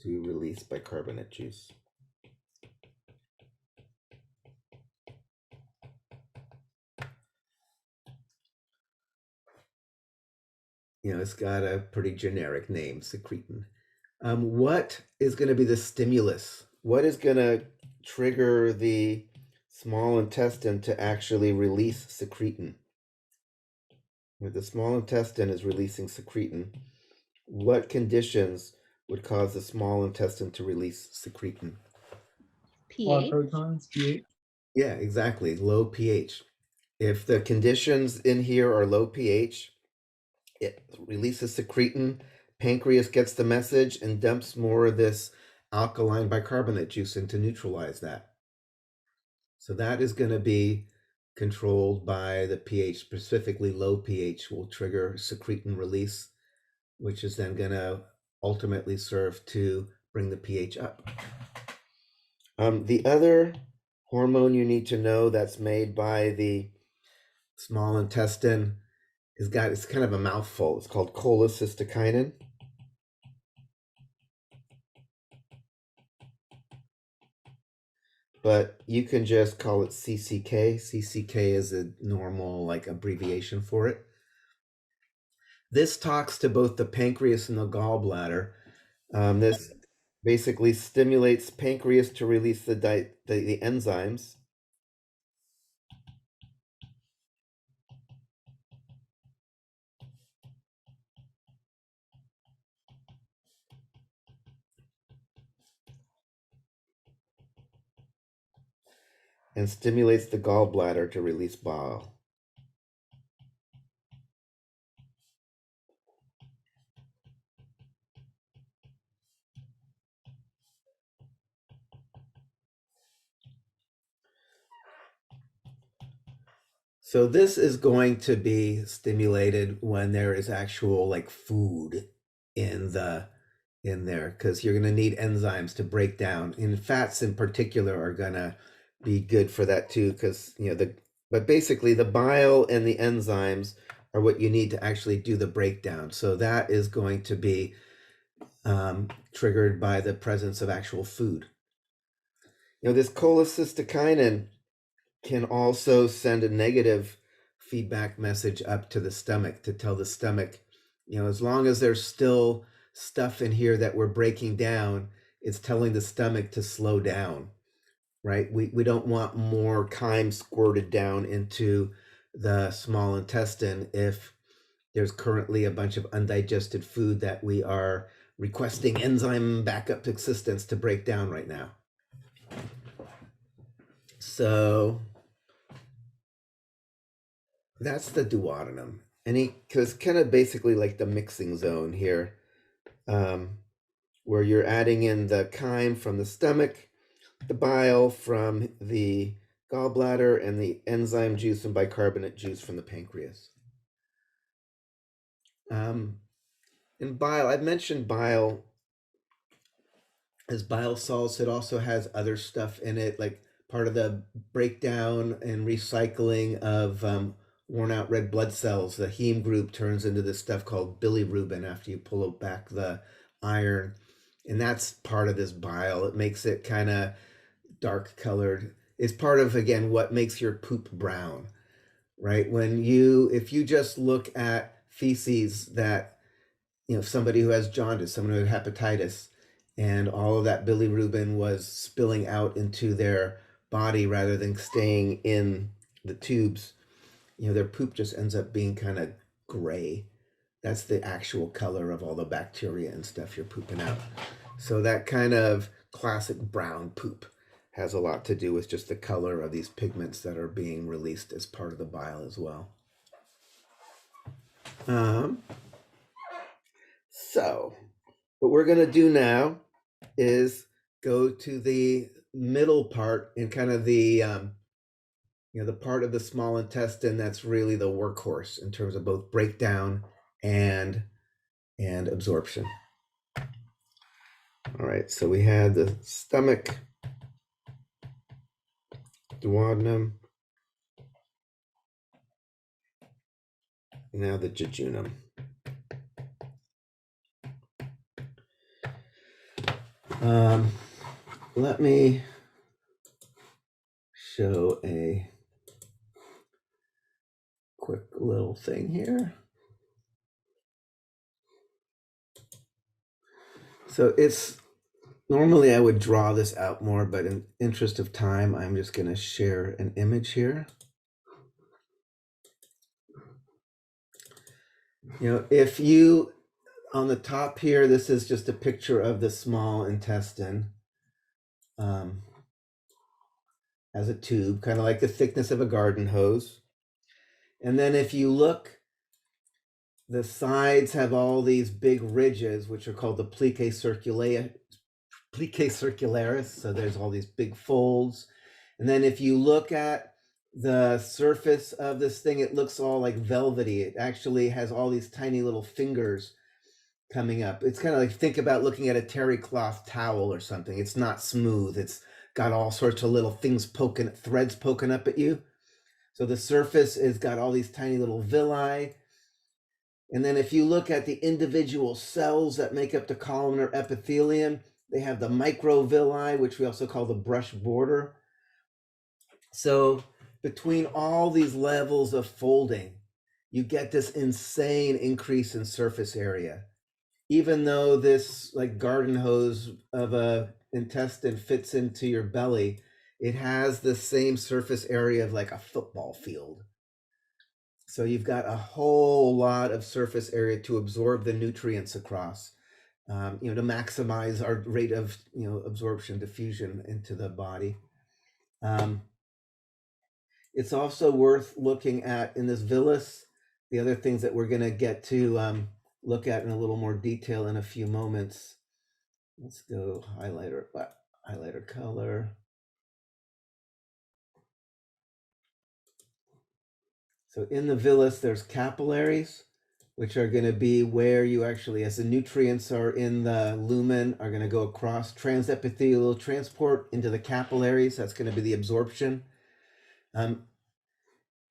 S1: to release bicarbonate juice. It's got a pretty generic name, secretin. What is going to be the stimulus? What is going to trigger the small intestine to actually release secretin? If the small intestine is releasing secretin, what conditions would cause the small intestine to release secretin?
S2: pH.
S4: Protons, pH.
S1: Yeah, exactly. Low pH. If the conditions in here are low pH, it releases secretin, pancreas gets the message and dumps more of this alkaline bicarbonate juice in to neutralize that. So that is going to be controlled by the pH, specifically low pH will trigger secretin release, which is then going to ultimately serve to bring the pH up. The other hormone you need to know that's made by the small intestine it's kind of a mouthful. It's called cholecystokinin. But you can just call it CCK. CCK is a normal abbreviation for it. This talks to both the pancreas and the gallbladder. This basically stimulates pancreas to release the enzymes. And stimulates the gallbladder to release bile. So this is going to be stimulated when there is actual like food in there, because you're going to need enzymes to break down. And fats in particular are going to be good for that too, because but basically the bile and the enzymes are what you need to actually do the breakdown. So that is going to be triggered by the presence of actual food. This cholecystokinin can also send a negative feedback message up to the stomach to tell the stomach, as long as there's still stuff in here that we're breaking down, it's telling the stomach to slow down, right? We don't want more chyme squirted down into the small intestine if there's currently a bunch of undigested food that we are requesting enzyme backup existence to break down right now. So that's the duodenum. Because kind of basically like the mixing zone here, where you're adding in the chyme from the stomach, the bile from the gallbladder, and the enzyme juice and bicarbonate juice from the pancreas. And bile, I've mentioned bile as bile salts. It also has other stuff in it, like part of the breakdown and recycling of worn out red blood cells. The heme group turns into this stuff called bilirubin after you pull back the iron. And that's part of this bile. It makes it kind of dark colored. It's part of, again, what makes your poop brown, right? If you just look at feces that, somebody who has jaundice, someone who had hepatitis, and all of that bilirubin was spilling out into their body rather than staying in the tubes, their poop just ends up being kind of gray. That's the actual color of all the bacteria and stuff you're pooping out. So that kind of classic brown poop has a lot to do with just the color of these pigments that are being released as part of the bile as well. So what we're going to do now is go to the middle part and kind of the part of the small intestine that's really the workhorse in terms of both breakdown and absorption. All right, so we had the stomach, duodenum, now the jejunum. Let me show a quick little thing here. So normally I would draw this out more, but in interest of time, I'm just going to share an image here. If you, on the top here, this is just a picture of the small intestine as a tube, kind of like the thickness of a garden hose. And then if you look, the sides have all these big ridges, which are called the plicae circularis. So there's all these big folds. And then if you look at the surface of this thing, it looks all like velvety. It actually has all these tiny little fingers coming up. It's kind of like, think about looking at a terry cloth towel or something. It's not smooth. It's got all sorts of little things threads poking up at you. So the surface has got all these tiny little villi. And then if you look at the individual cells that make up the columnar epithelium, they have the microvilli, which we also call the brush border. So between all these levels of folding, you get this insane increase in surface area. Even though this like garden hose of a intestine fits into your belly, it has the same surface area of like a football field. So you've got a whole lot of surface area to absorb the nutrients across, to maximize our rate of absorption, diffusion into the body. It's also worth looking at in this villus. The other things that we're going to get to look at in a little more detail in a few moments. Let's go highlighter color. So in the villus, there's capillaries, which are going to be where you actually, as the nutrients are in the lumen, are going to go across transepithelial transport into the capillaries. That's going to be the absorption.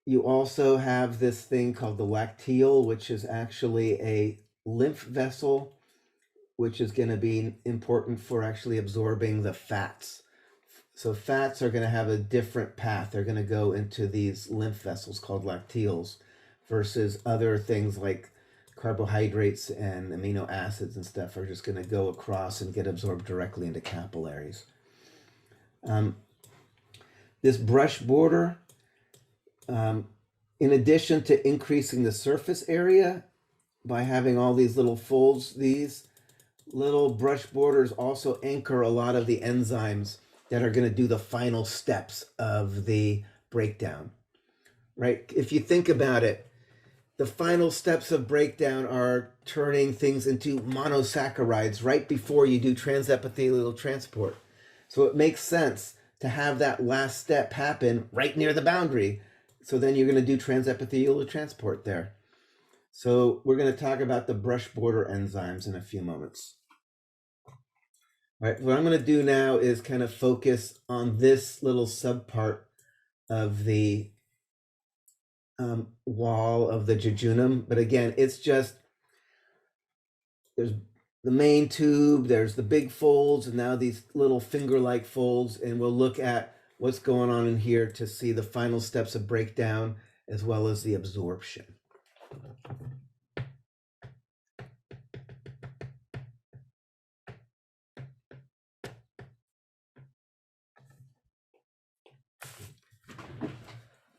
S1: You also have this thing called the lacteal, which is actually a lymph vessel, which is going to be important for actually absorbing the fats. So fats are going to have a different path. They're going to go into these lymph vessels called lacteals versus other things like carbohydrates and amino acids and stuff are just going to go across and get absorbed directly into capillaries. This brush border, in addition to increasing the surface area by having all these little folds, these little brush borders also anchor a lot of the enzymes that are going to do the final steps of the breakdown, right? If you think about it, the final steps of breakdown are turning things into monosaccharides right before you do transepithelial transport. So it makes sense to have that last step happen right near the boundary. So then you're going to do transepithelial transport there. So we're going to talk about the brush border enzymes in a few moments. All right, what I'm going to do now is kind of focus on this little subpart of the wall of the jejunum. But again, it's just, there's the main tube, there's the big folds, and now these little finger-like folds, and we'll look at what's going on in here to see the final steps of breakdown as well as the absorption.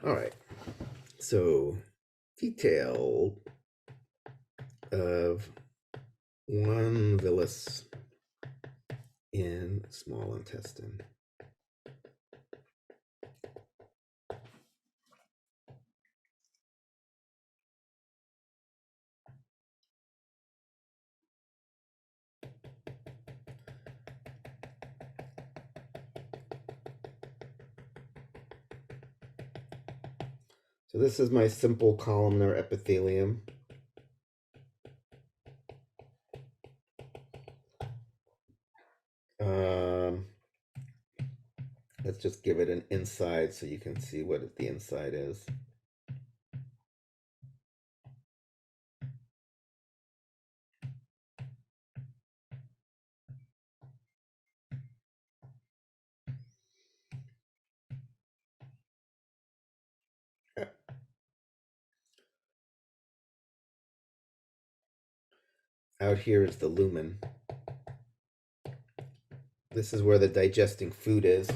S1: All right, so detail of one villus in small intestine. So this is my simple columnar epithelium. Let's just give it an inside so you can see what the inside is. Out here is the lumen. This is where the digesting food is.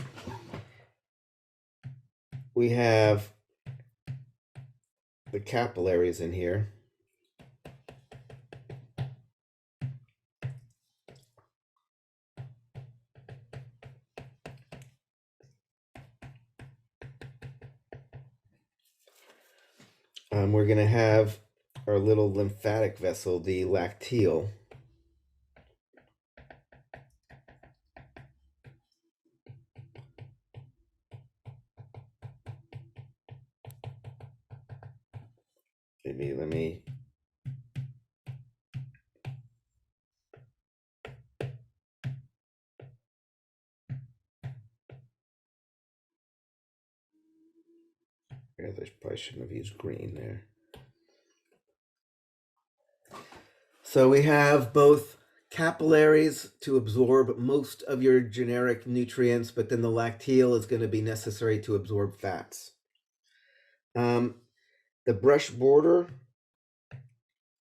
S1: We have the capillaries in here. We're going to have our little lymphatic vessel, the lacteal. Maybe let me I probably shouldn't have used green there. So we have both capillaries to absorb most of your generic nutrients, but then the lacteal is going to be necessary to absorb fats. The brush border,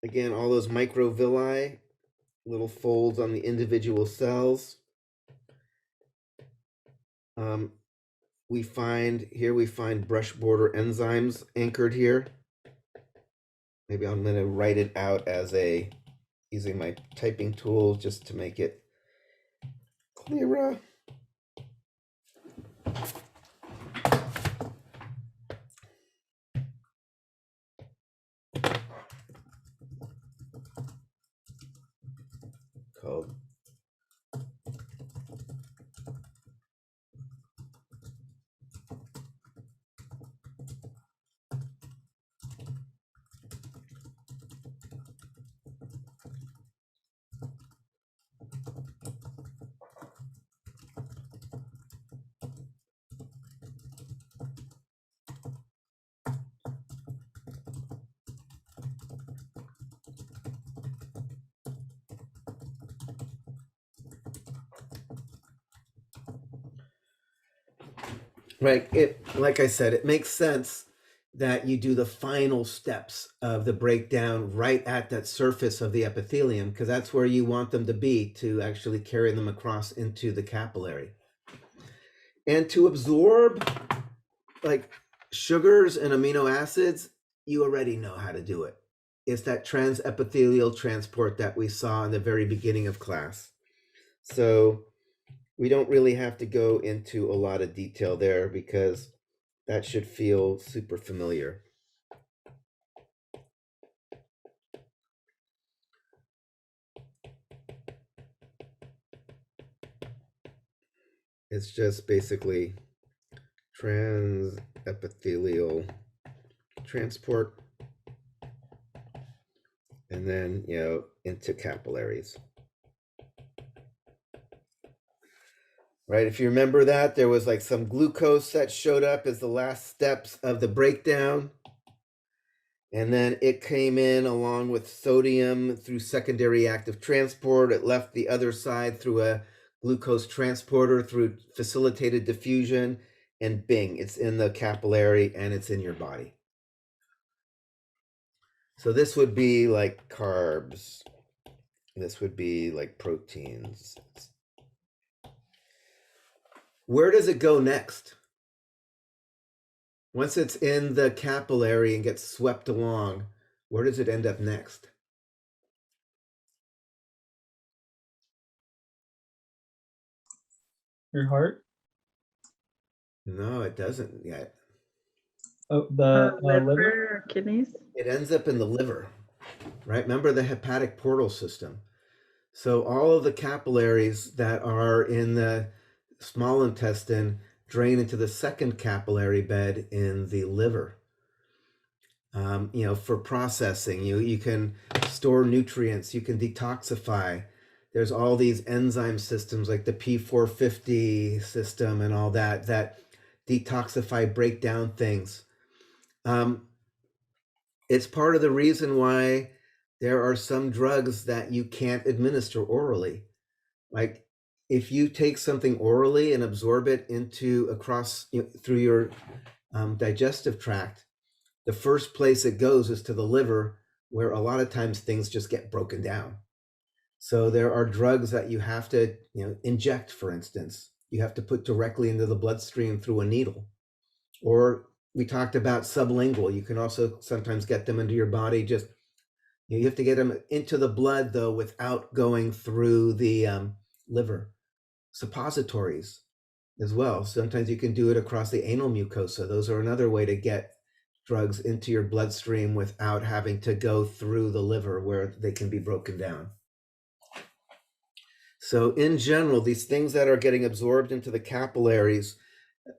S1: again, all those microvilli, little folds on the individual cells. We find brush border enzymes anchored here. Maybe I'm going to write it out as using my typing tool just to make it clearer. Called Right. Like I said, it makes sense that you do the final steps of the breakdown right at that surface of the epithelium, because that's where you want them to be to actually carry them across into the capillary. And to absorb like sugars and amino acids, you already know how to do it. It's that transepithelial transport that we saw in the very beginning of class. So we don't really have to go into a lot of detail there because that should feel super familiar. It's just basically transepithelial transport and then, into capillaries. Right, if you remember that, there was like some glucose that showed up as the last steps of the breakdown. And then it came in along with sodium through secondary active transport. It left the other side through a glucose transporter through facilitated diffusion, and bing, it's in the capillary and it's in your body. So this would be like carbs. This would be like proteins. Where does it go next? Once it's in the capillary and gets swept along, where does it end up next?
S4: Your heart?
S1: No, it doesn't yet.
S4: Oh, the liver?
S2: Liver, kidneys.
S1: It ends up in the liver, right? Remember the hepatic portal system. So all of the capillaries that are in the small intestine drain into the second capillary bed in the liver. For processing, you can store nutrients, you can detoxify. There's all these enzyme systems like the P450 system and all that detoxify, break down things. It's part of the reason why there are some drugs that you can't administer orally. Like if you take something orally and absorb it through your digestive tract, the first place it goes is to the liver, where a lot of times things just get broken down. So there are drugs that you have to inject, for instance. You have to put directly into the bloodstream through a needle. Or we talked about sublingual. You can also sometimes get them into your body. Just you have to get them into the blood, though, without going through the liver. Suppositories as well. Sometimes you can do it across the anal mucosa. Those are another way to get drugs into your bloodstream without having to go through the liver where they can be broken down. So in general, these things that are getting absorbed into the capillaries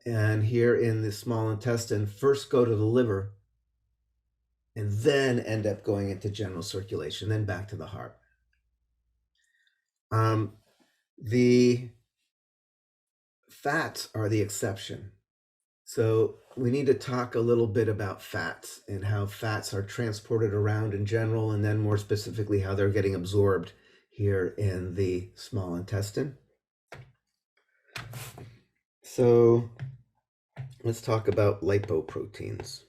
S1: and here in the small intestine first go to the liver and then end up going into general circulation, then back to the heart. The fats are the exception. So we need to talk a little bit about fats and how fats are transported around in general, and then more specifically how they're getting absorbed here in the small intestine. So let's talk about lipoproteins.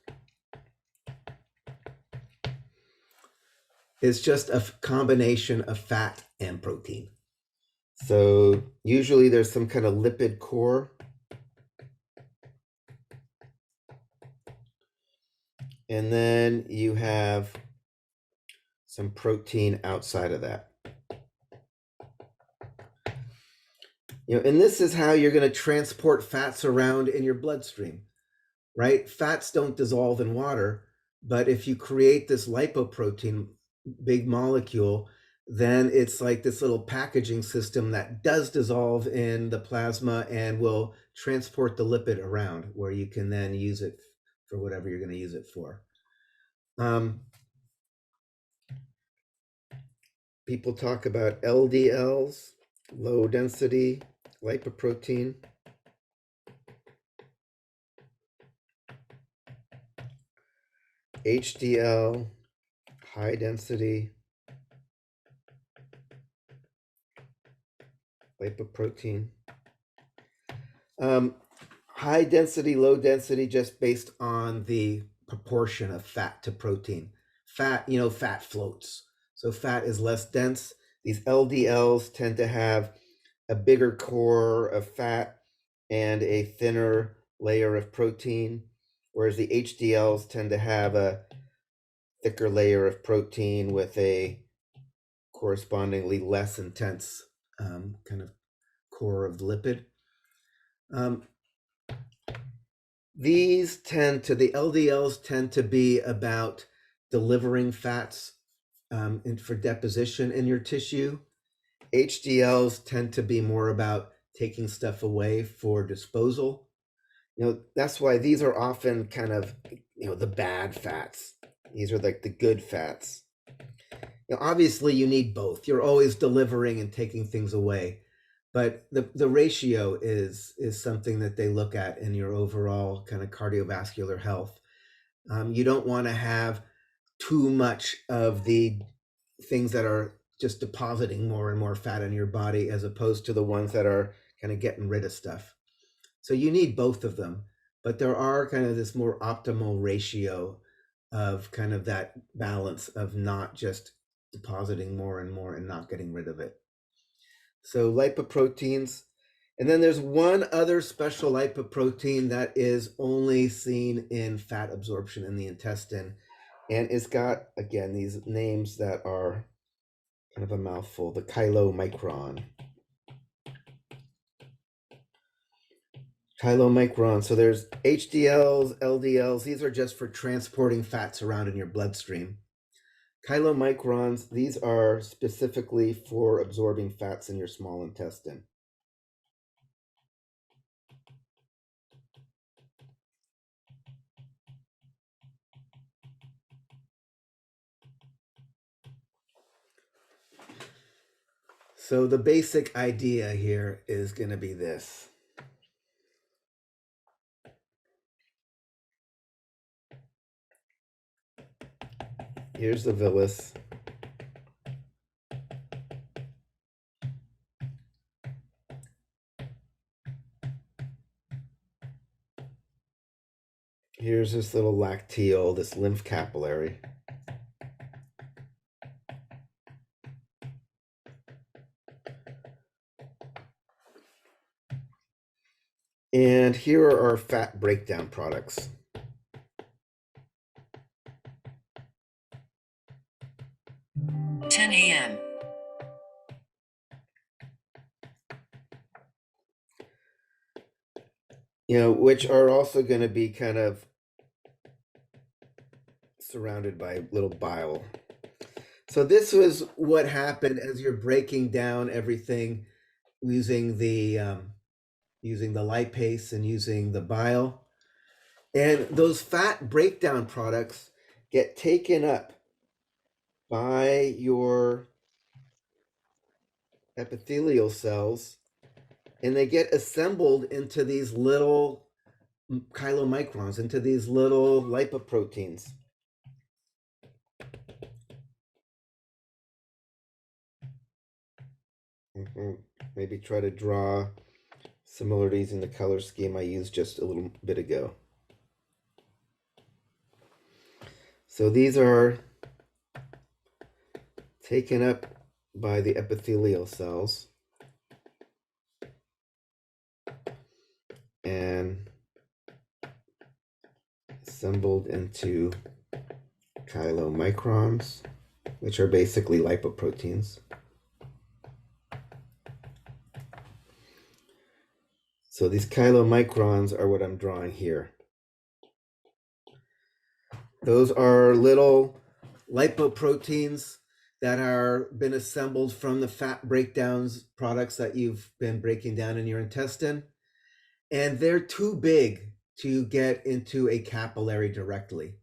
S1: It's just a combination of fat and protein. So usually there's some kind of lipid core. And then you have some protein outside of that. And this is how you're going to transport fats around in your bloodstream, right? Fats don't dissolve in water, but if you create this lipoprotein, big molecule, then it's like this little packaging system that does dissolve in the plasma and will transport the lipid around where you can then use it for whatever you're going to use it for. People talk about LDLs, low density lipoprotein. HDL, high density lipoprotein. high density, low density, just based on the proportion of fat to protein. Fat, fat floats. So fat is less dense. These LDLs tend to have a bigger core of fat and a thinner layer of protein, whereas the HDLs tend to have a thicker layer of protein with a correspondingly less intense kind of core of lipid. The LDLs tend to be about delivering fats for deposition in your tissue. HDLs tend to be more about taking stuff away for disposal. That's why these are often kind of, the bad fats. These are like the good fats. Obviously you need both. You're always delivering and taking things away, but the ratio is something that they look at in your overall kind of cardiovascular health. You don't want to have too much of the things that are just depositing more and more fat in your body as opposed to the ones that are kind of getting rid of stuff. So you need both of them, but there are kind of this more optimal ratio of kind of that balance of not just depositing more and more and not getting rid of it. So lipoproteins, and then there's one other special lipoprotein that is only seen in fat absorption in the intestine, and it's got, again, these names that are kind of a mouthful, the chylomicron. Chylomicron. So there's HDLs, LDLs. These are just for transporting fats around in your bloodstream. Chylomicrons, these are specifically for absorbing fats in your small intestine. So the basic idea here is going to be this. Here's the villus. Here's this little lacteal, this lymph capillary. And here are our fat breakdown products.
S5: a.m.
S1: Which are also going to be kind of surrounded by little bile. So this was what happened as you're breaking down everything using the lipase and using the bile. And those fat breakdown products get taken up by your epithelial cells, and they get assembled into these little chylomicrons, into these little lipoproteins. Maybe try to draw similarities in the color scheme I used just a little bit ago. So these are taken up by the epithelial cells and assembled into chylomicrons, which are basically lipoproteins. So these chylomicrons are what I'm drawing here. Those are little lipoproteins that are been assembled from the fat breakdowns products that you've been breaking down in your intestine. And they're too big to get into a capillary directly.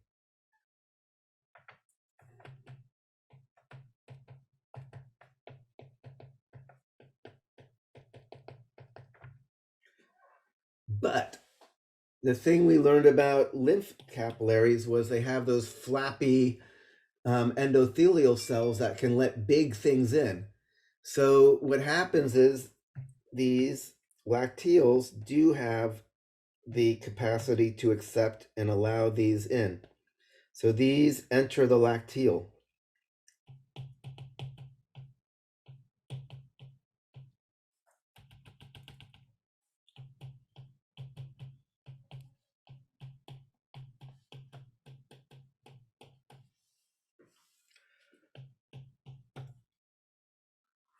S1: But the thing we learned about lymph capillaries was they have those flappy endothelial cells that can let big things in. So what happens is these lacteals do have the capacity to accept and allow these in. So these enter the lacteal.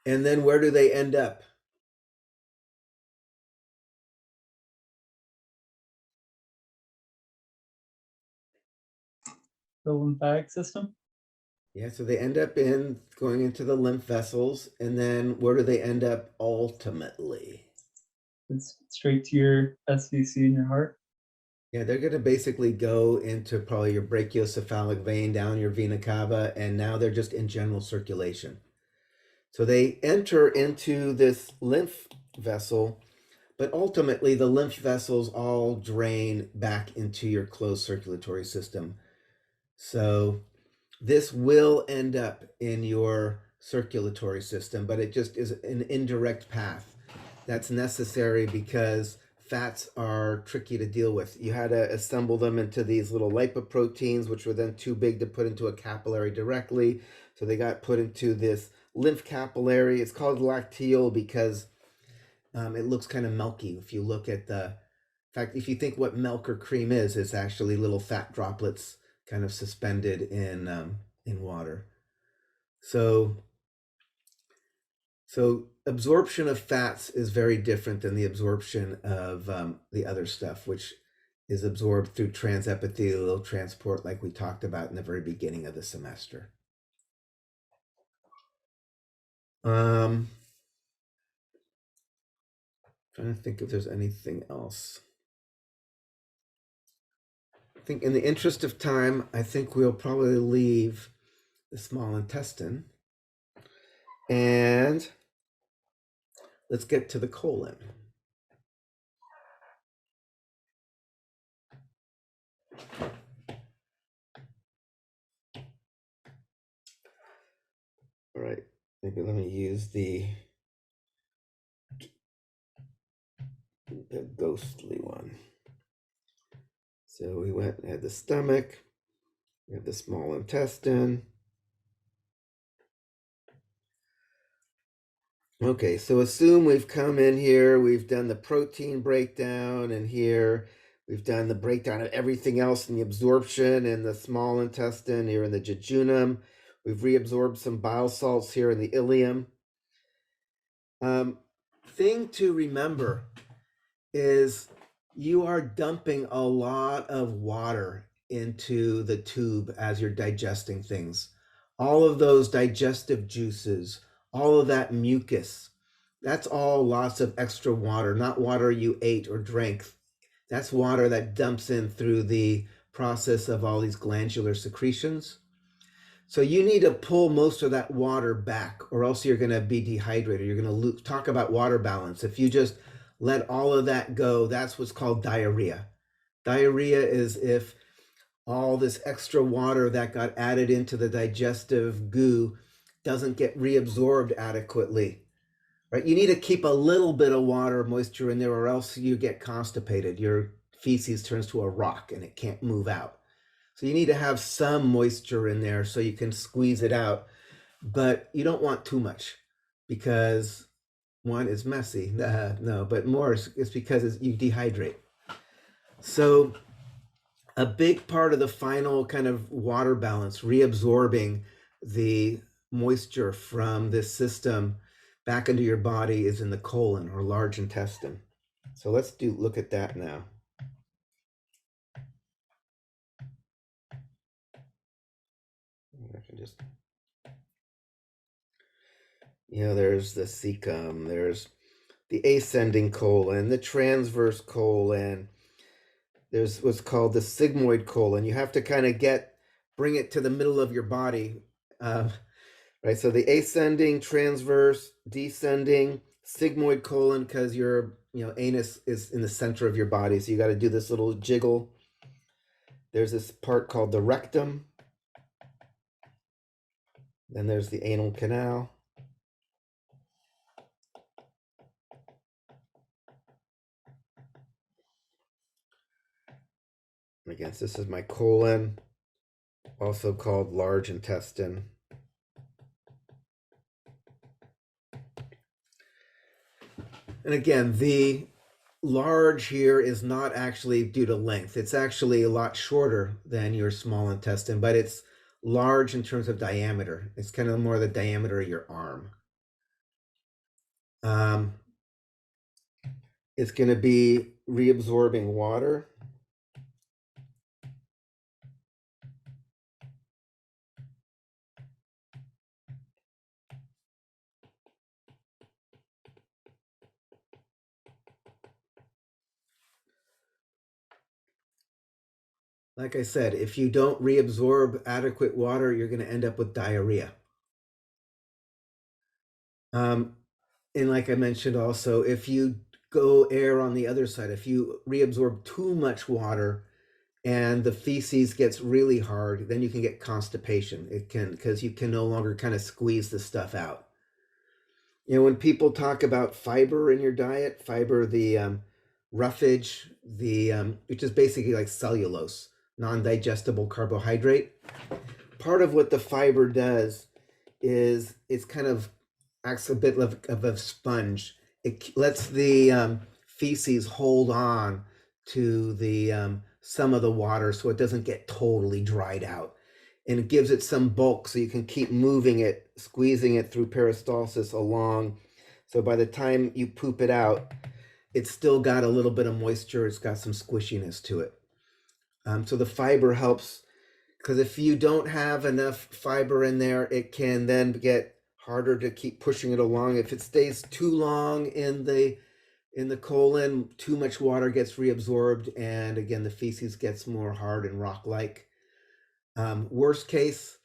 S1: And then where do they end up?
S4: The lymphatic system.
S1: Yeah, so they end up going into the lymph vessels, and then where do they end up ultimately?
S4: It's straight to your SVC in your heart.
S1: Yeah, they're going to basically go into probably your brachiocephalic vein, down your vena cava, and now they're just in general circulation. So they enter into this lymph vessel, but ultimately the lymph vessels all drain back into your closed circulatory system. So this will end up in your circulatory system, but it just is an indirect path that's necessary because fats are tricky to deal with. You had to assemble them into these little lipoproteins, which were then too big to put into a capillary directly. So they got put into this lymph capillary. It's called lacteal because it looks kind of milky. If you look at in fact, if you think what milk or cream is, it's actually little fat droplets kind of suspended in water. So absorption of fats is very different than the absorption of the other stuff, which is absorbed through transepithelial transport, like we talked about in the very beginning of the semester. Trying to think if there's anything else. I think in the interest of time, I think we'll probably leave the small intestine. And let's get to the colon. All right, maybe let me use the ghostly one. So we went and had the stomach, we have the small intestine. Okay, so assume we've come in here, we've done the protein breakdown, and here we've done the breakdown of everything else in the absorption in the small intestine, here in the jejunum. We've reabsorbed some bile salts here in the ileum. Thing to remember is you are dumping a lot of water into the tube as you're digesting things. All of those digestive juices, all of that mucus, that's all lots of extra water, not water you ate or drank. That's water that dumps in through the process of all these glandular secretions. So you need to pull most of that water back, or else you're going to be dehydrated. You're going to talk about water balance. If you just let all of that go, that's what's called diarrhea. Diarrhea is if all this extra water that got added into the digestive goo doesn't get reabsorbed adequately. Right? You need to keep a little bit of water moisture in there, or else you get constipated. Your feces turns to a rock and it can't move out. So you need to have some moisture in there so you can squeeze it out, but you don't want too much because one is messy. No, but more is because you dehydrate. So a big part of the final kind of water balance, reabsorbing the moisture from this system back into your body, is in the colon or large intestine. So let's look at that now. I can just, there's the cecum, there's the ascending colon, the transverse colon, there's what's called the sigmoid colon. You have to kind of bring it to the middle of your body, right? So the ascending, transverse, descending, sigmoid colon, because your anus is in the center of your body, so you got to do this little jiggle. There's this part called the rectum. Then there's the anal canal. Again, so this is my colon, also called large intestine. And again, the large here is not actually due to length. It's actually a lot shorter than your small intestine, but it's large in terms of diameter. It's kind of more the diameter of your arm. It's going to be reabsorbing water. Like I said, if you don't reabsorb adequate water, you're going to end up with diarrhea. And like I mentioned also, if you go air on the other side, if you reabsorb too much water and the feces gets really hard, then you can get constipation. It can, because you can no longer kind of squeeze the stuff out. You know, when people talk about fiber in your diet, fiber, the roughage, which is basically like cellulose, non-digestible carbohydrate. Part of what the fiber does is it's kind of acts a bit of a sponge. It lets the feces hold on to the some of the water so it doesn't get totally dried out. And it gives it some bulk so you can keep moving it, squeezing it through peristalsis along. So by the time you poop it out, it's still got a little bit of moisture. It's got some squishiness to it. So the fiber helps, because if you don't have enough fiber in there, it can then get harder to keep pushing it along. If it stays too long in the colon, too much water gets reabsorbed, and again, the feces gets more hard and rock-like. Worst case,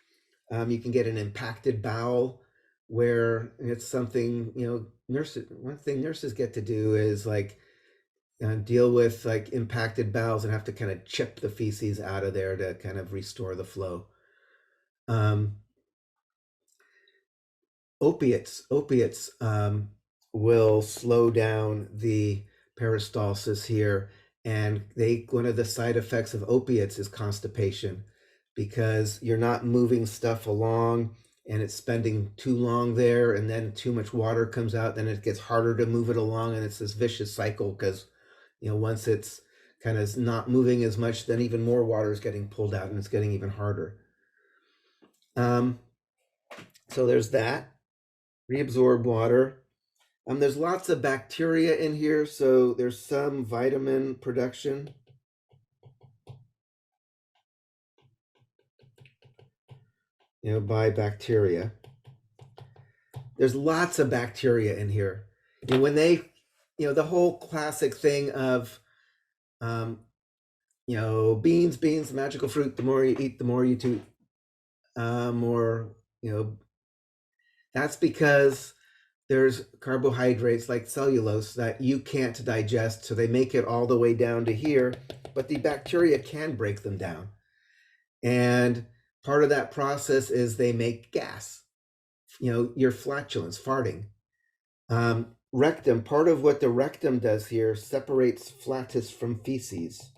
S1: you can get an impacted bowel, where it's something, you know, one thing nurses get to do is like deal with like impacted bowels and have to kind of chip the feces out of there to kind of restore the flow. Opiates will slow down the peristalsis here, and one of the side effects of opiates is constipation, because you're not moving stuff along and it's spending too long there, and then too much water comes out, then it gets harder to move it along, and it's this vicious cycle, because you know, once it's kind of not moving as much, then even more water is getting pulled out and it's getting even harder. So there's that. Reabsorb water. There's lots of bacteria in here, so there's some vitamin production. You know, by bacteria. There's lots of bacteria in here. And when they, you know, the whole classic thing of, you know, beans, magical fruit, the more you eat, the more you toot. Or, you know, that's because there's carbohydrates like cellulose that you can't digest, so they make it all the way down to here, but the bacteria can break them down. And part of that process is they make gas, you know, your flatulence, farting. Rectum, part of what the rectum does here separates flatus from feces.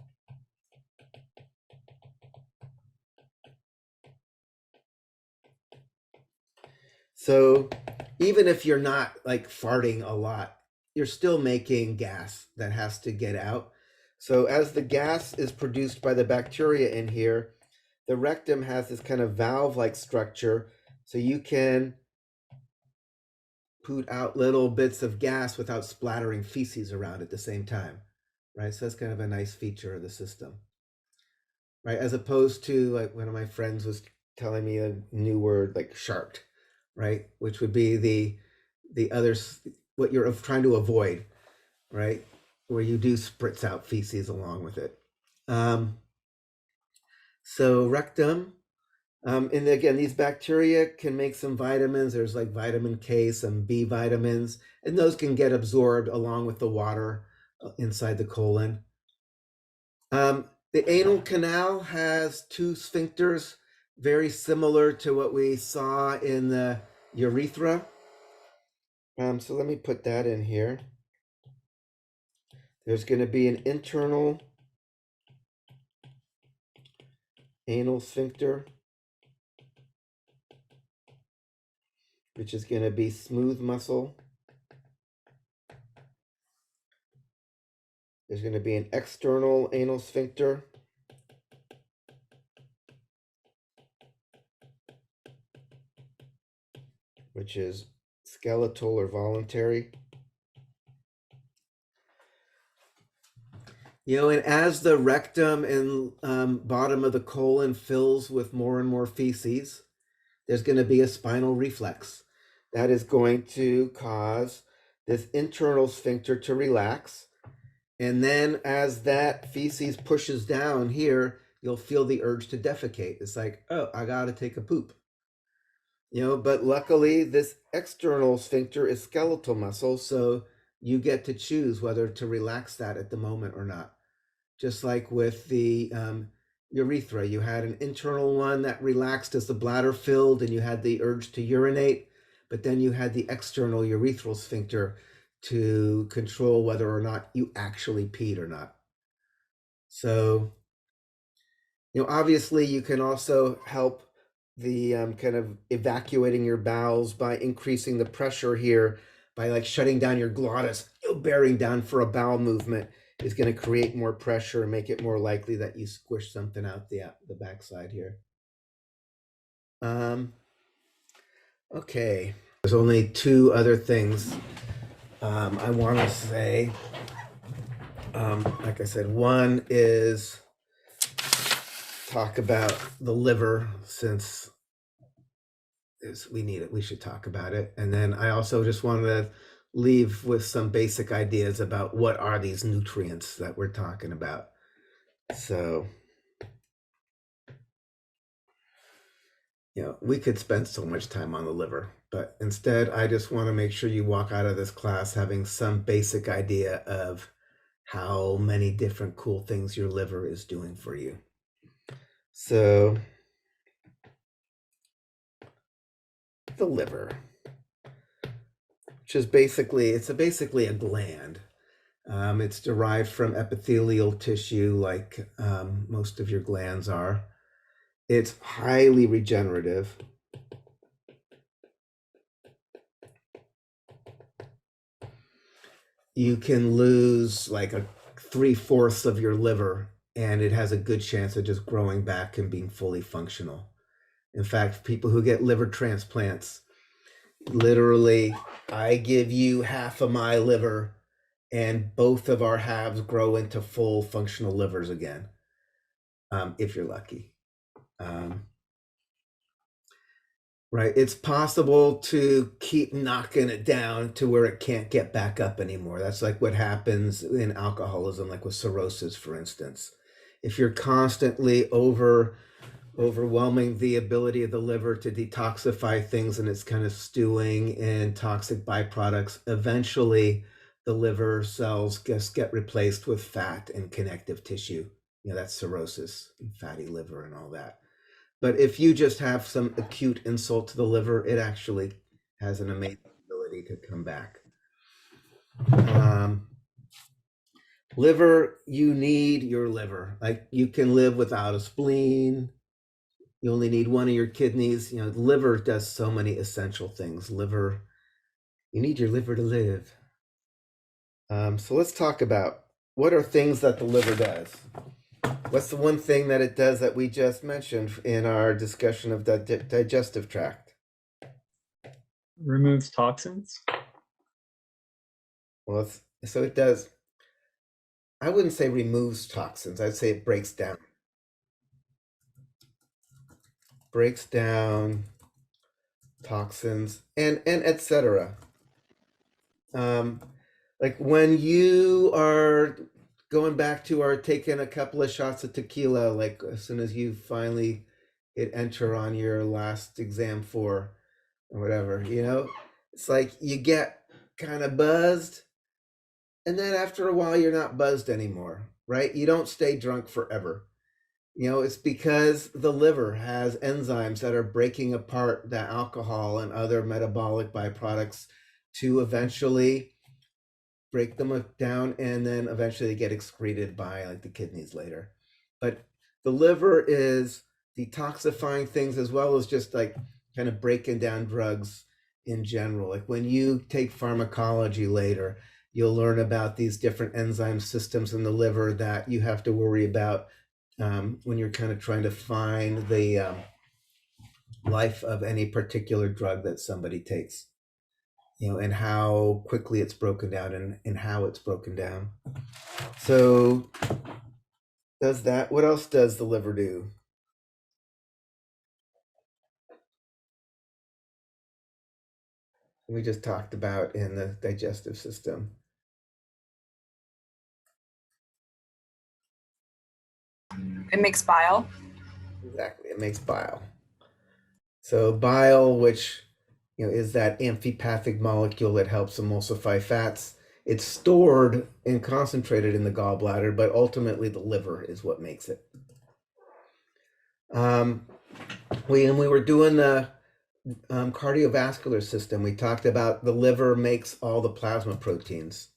S1: So even if you're not like farting a lot, you're still making gas that has to get out. So as the gas is produced by the bacteria in here, the rectum has this kind of valve-like structure, so you can put out little bits of gas without splattering feces around at the same time, right? So that's kind of a nice feature of the system, right? As opposed to, like, one of my friends was telling me a new word like sharked, right? Which would be the others, what you're trying to avoid, right? Where you do spritz out feces along with it. So rectum, and again, these bacteria can make some vitamins. There's like vitamin K, some B vitamins, and those can get absorbed along with the water inside the colon. The anal canal has two sphincters, very similar to what we saw in the urethra. So let me put that in here. There's going to be an internal anal sphincter, which is going to be smooth muscle. There's going to be an external anal sphincter, which is skeletal or voluntary. And as the rectum and bottom of the colon fills with more and more feces, there's going to be a spinal reflex. That is going to cause this internal sphincter to relax. And then as that feces pushes down here, you'll feel the urge to defecate. It's like, oh, I got to take a poop. But luckily this external sphincter is skeletal muscle, so you get to choose whether to relax that at the moment or not. Just like with the urethra, you had an internal one that relaxed as the bladder filled and you had the urge to urinate, but then you had the external urethral sphincter to control whether or not you actually peed or not. So, obviously you can also help the kind of evacuating your bowels by increasing the pressure here, by like shutting down your glottis. Bearing down for a bowel movement is going to create more pressure and make it more likely that you squish something out the backside here. Okay, there's only two other things I want to say. Like I said, one is talk about the liver, since we need it, we should talk about it. And then I also just wanted to leave with some basic ideas about what are these nutrients that we're talking about. So, we could spend so much time on the liver, but instead I just want to make sure you walk out of this class having some basic idea of how many different cool things your liver is doing for you. So, the liver, which is basically a gland. It's derived from epithelial tissue, like most of your glands are. It's highly regenerative. You can lose like 3/4 of your liver, and it has a good chance of just growing back and being fully functional. In fact, people who get liver transplants, literally, I give you half of my liver and both of our halves grow into full functional livers again, if you're lucky. Right, it's possible to keep knocking it down to where it can't get back up anymore. That's like what happens in alcoholism, like with cirrhosis, for instance. If you're constantly overwhelming the ability of the liver to detoxify things, and it's kind of stewing in toxic byproducts, eventually the liver cells just get replaced with fat and connective tissue. That's cirrhosis, and fatty liver and all that. But if you just have some acute insult to the liver, it actually has an amazing ability to come back. Liver, you need your liver. Like, you can live without a spleen. You only need one of your kidneys. The liver does so many essential things. You need your liver to live. So let's talk about what are things that the liver does. What's the one thing that it does that we just mentioned in our discussion of the digestive tract?
S4: Removes toxins.
S1: Well, so it does. I wouldn't say removes toxins. I'd say it breaks down. Breaks down toxins and etc. Like when you are going back to our taking a couple of shots of tequila, like as soon as you finally hit enter on your last exam 4 or whatever, it's like you get kind of buzzed, and then after a while you're not buzzed anymore, right? You don't stay drunk forever. It's because the liver has enzymes that are breaking apart the alcohol and other metabolic byproducts to eventually break them down, and then eventually they get excreted by like the kidneys later. But the liver is detoxifying things, as well as just like kind of breaking down drugs in general. Like when you take pharmacology later, you'll learn about these different enzyme systems in the liver that you have to worry about when you're kind of trying to find the life of any particular drug that somebody takes, and how quickly it's broken down and how it's broken down. So what else does the liver do? We just talked about in the digestive system.
S5: It makes bile.
S1: Exactly, it makes bile. So bile, which is that amphipathic molecule that helps emulsify fats, it's stored and concentrated in the gallbladder, but ultimately the liver is what makes it. When we were doing the cardiovascular system, we talked about the liver makes all the plasma proteins.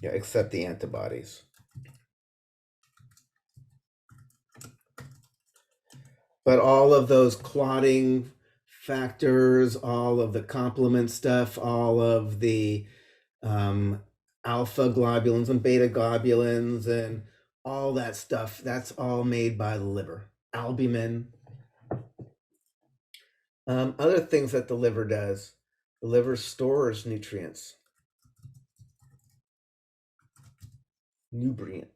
S1: Except the antibodies. But all of those clotting factors, all of the complement stuff, all of the alpha globulins and beta globulins and all that stuff, that's all made by the liver. Albumin. Other things that the liver does, the liver stores nutrients. Nutrient.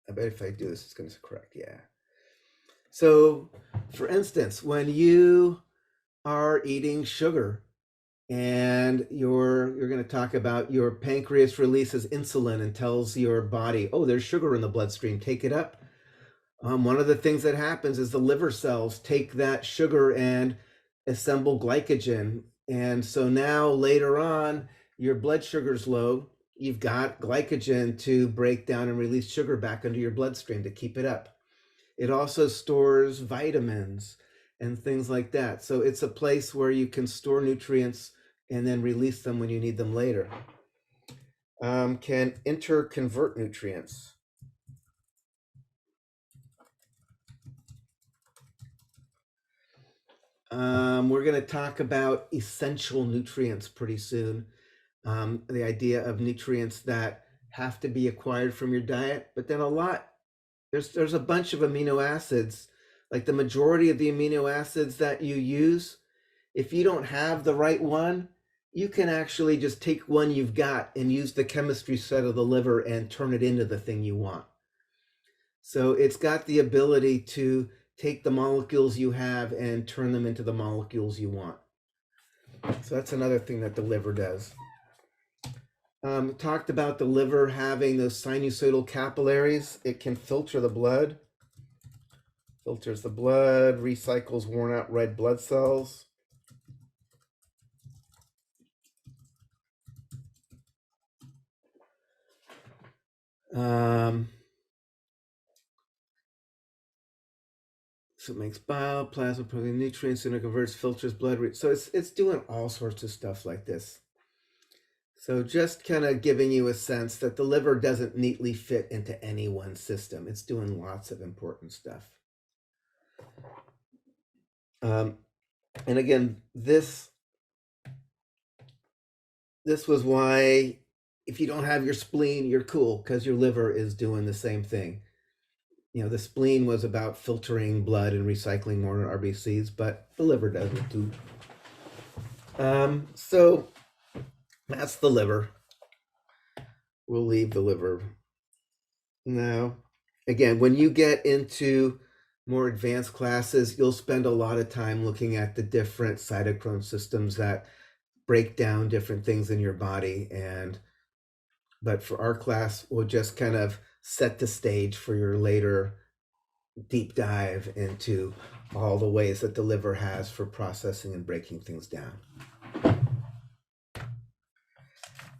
S1: I bet if I do this, it's going to be correct. Yeah. So, for instance, when you are eating sugar and you're going to talk about your pancreas releases insulin and tells your body, oh, there's sugar in the bloodstream, take it up. One of the things that happens is the liver cells take that sugar and assemble glycogen. And so now later on, your blood sugar's low. You've got glycogen to break down and release sugar back into your bloodstream to keep it up. It also stores vitamins and things like that. So it's a place where you can store nutrients and then release them when you need them later. Can interconvert nutrients. We're going to talk about essential nutrients pretty soon. The idea of nutrients that have to be acquired from your diet, but then there's a bunch of amino acids, like the majority of the amino acids that you use. If you don't have the right one, you can actually just take one you've got and use the chemistry set of the liver and turn it into the thing you want. So it's got the ability to take the molecules you have and turn them into the molecules you want. So that's another thing that the liver does. Talked about the liver having those sinusoidal capillaries. It can filter the blood, filters the blood, recycles worn out red blood cells. So it makes bile, plasma, protein, nutrients, and it converts, filters blood. So it's doing all sorts of stuff like this. So just kind of giving you a sense that the liver doesn't neatly fit into any one system. It's doing lots of important stuff. And again, this was why if you don't have your spleen, you're cool, because your liver is doing the same thing. The spleen was about filtering blood and recycling more RBCs, but the liver does it too. So that's the liver. We'll leave the liver. Now, again, when you get into more advanced classes, you'll spend a lot of time looking at the different cytochrome systems that break down different things in your body. But for our class, we'll just kind of set the stage for your later deep dive into all the ways that the liver has for processing and breaking things down.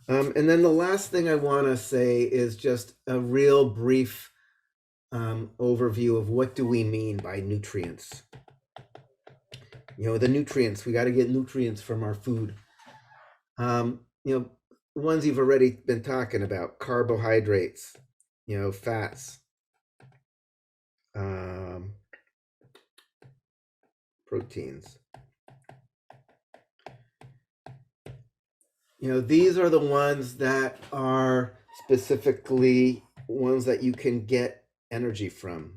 S1: And then the last thing I want to say is just a real brief overview of what do we mean by nutrients. The nutrients, we got to get nutrients from our food. the ones you've already been talking about, carbohydrates, fats, proteins. These are the ones that are specifically ones that you can get energy from.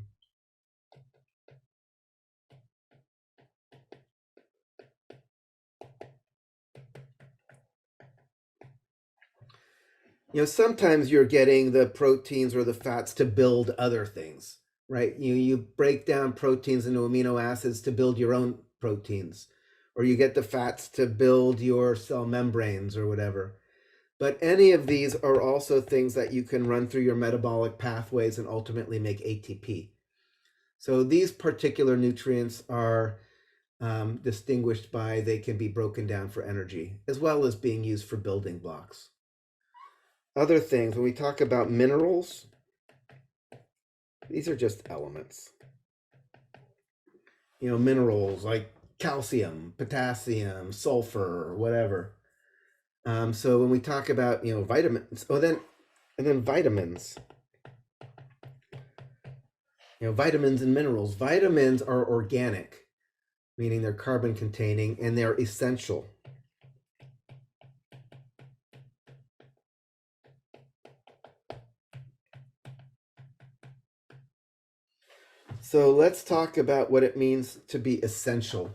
S1: Sometimes you're getting the proteins or the fats to build other things, right? You break down proteins into amino acids to build your own proteins, or you get the fats to build your cell membranes or whatever. But any of these are also things that you can run through your metabolic pathways and ultimately make ATP. So these particular nutrients are distinguished by they can be broken down for energy, as well as being used for building blocks. Other things, when we talk about minerals, these are just elements. Minerals like calcium, potassium, sulfur, whatever. So when we talk about, vitamins, and then vitamins. Vitamins and minerals. Vitamins are organic, meaning they're carbon containing, and they're essential. So let's talk about what it means to be essential.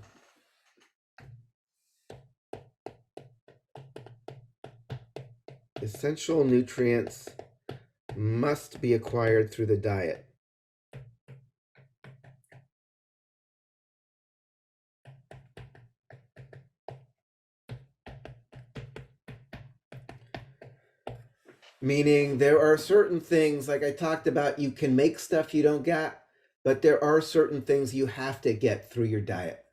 S1: Essential nutrients must be acquired through the diet. Meaning there are certain things, like I talked about, you can make stuff you don't get, but there are certain things you have to get through your diet.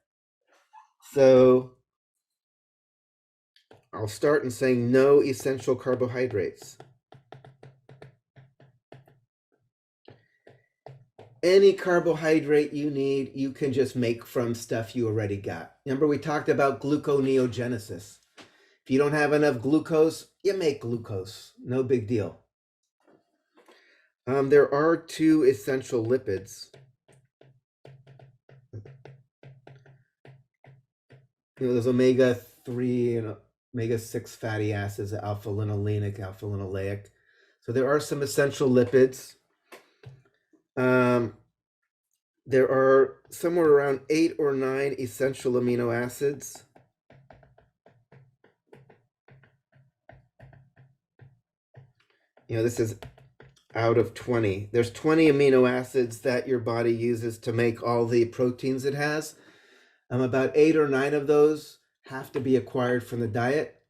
S1: So I'll start in saying no essential carbohydrates. Any carbohydrate you need, you can just make from stuff you already got. Remember, we talked about gluconeogenesis. If you don't have enough glucose, you make glucose. No big deal. There are 2 essential lipids. There's omega-3 and omega-6 fatty acids, alpha-linolenic, alpha-linoleic. So there are some essential lipids. There are somewhere around 8 or 9 essential amino acids. This is out of 20. There's 20 amino acids that your body uses to make all the proteins it has. About 8 or 9 of those have to be acquired from the diet.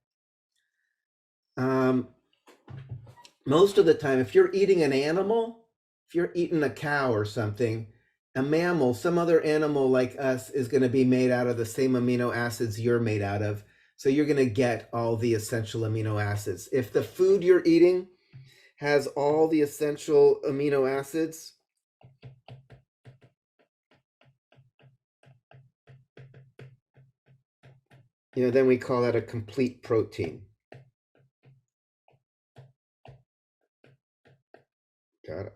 S1: Most of the time, if you're eating an animal, if you're eating a cow or something, a mammal, some other animal like us, is going to be made out of the same amino acids you're made out of. So you're going to get all the essential amino acids. If the food you're eating has all the essential amino acids, then we call that a complete protein. God,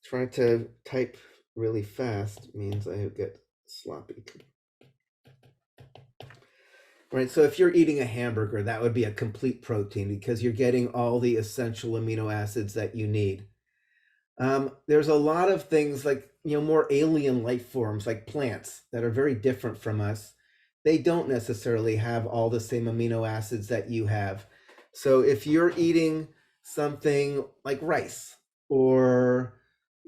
S1: trying to type really fast means I get sloppy. Right, so if you're eating a hamburger, that would be a complete protein because you're getting all the essential amino acids that you need. There's a lot of things like, more alien life forms like plants that are very different from us. They don't necessarily have all the same amino acids that you have. So if you're eating something like rice or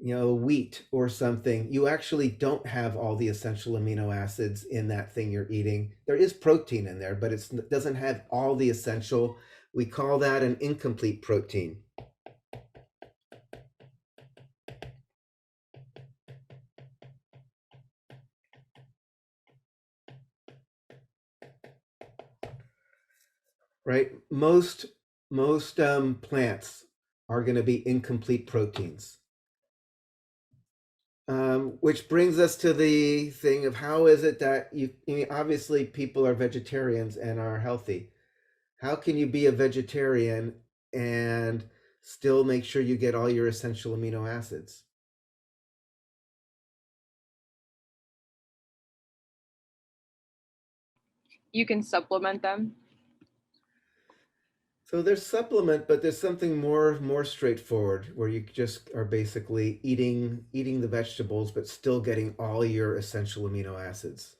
S1: wheat or something, you actually don't have all the essential amino acids in that thing you're eating. There is protein in there, but it doesn't have all the essential. We call that an incomplete protein. Right? Most plants are going to be incomplete proteins. Which brings us to the thing of how is it that obviously people are vegetarians and are healthy. how can you be a vegetarian and still make sure you get all your essential amino acids?
S3: You can supplement them.
S1: So there's supplement, but there's something more straightforward where you just are basically eating the vegetables, but still getting all your essential amino acids.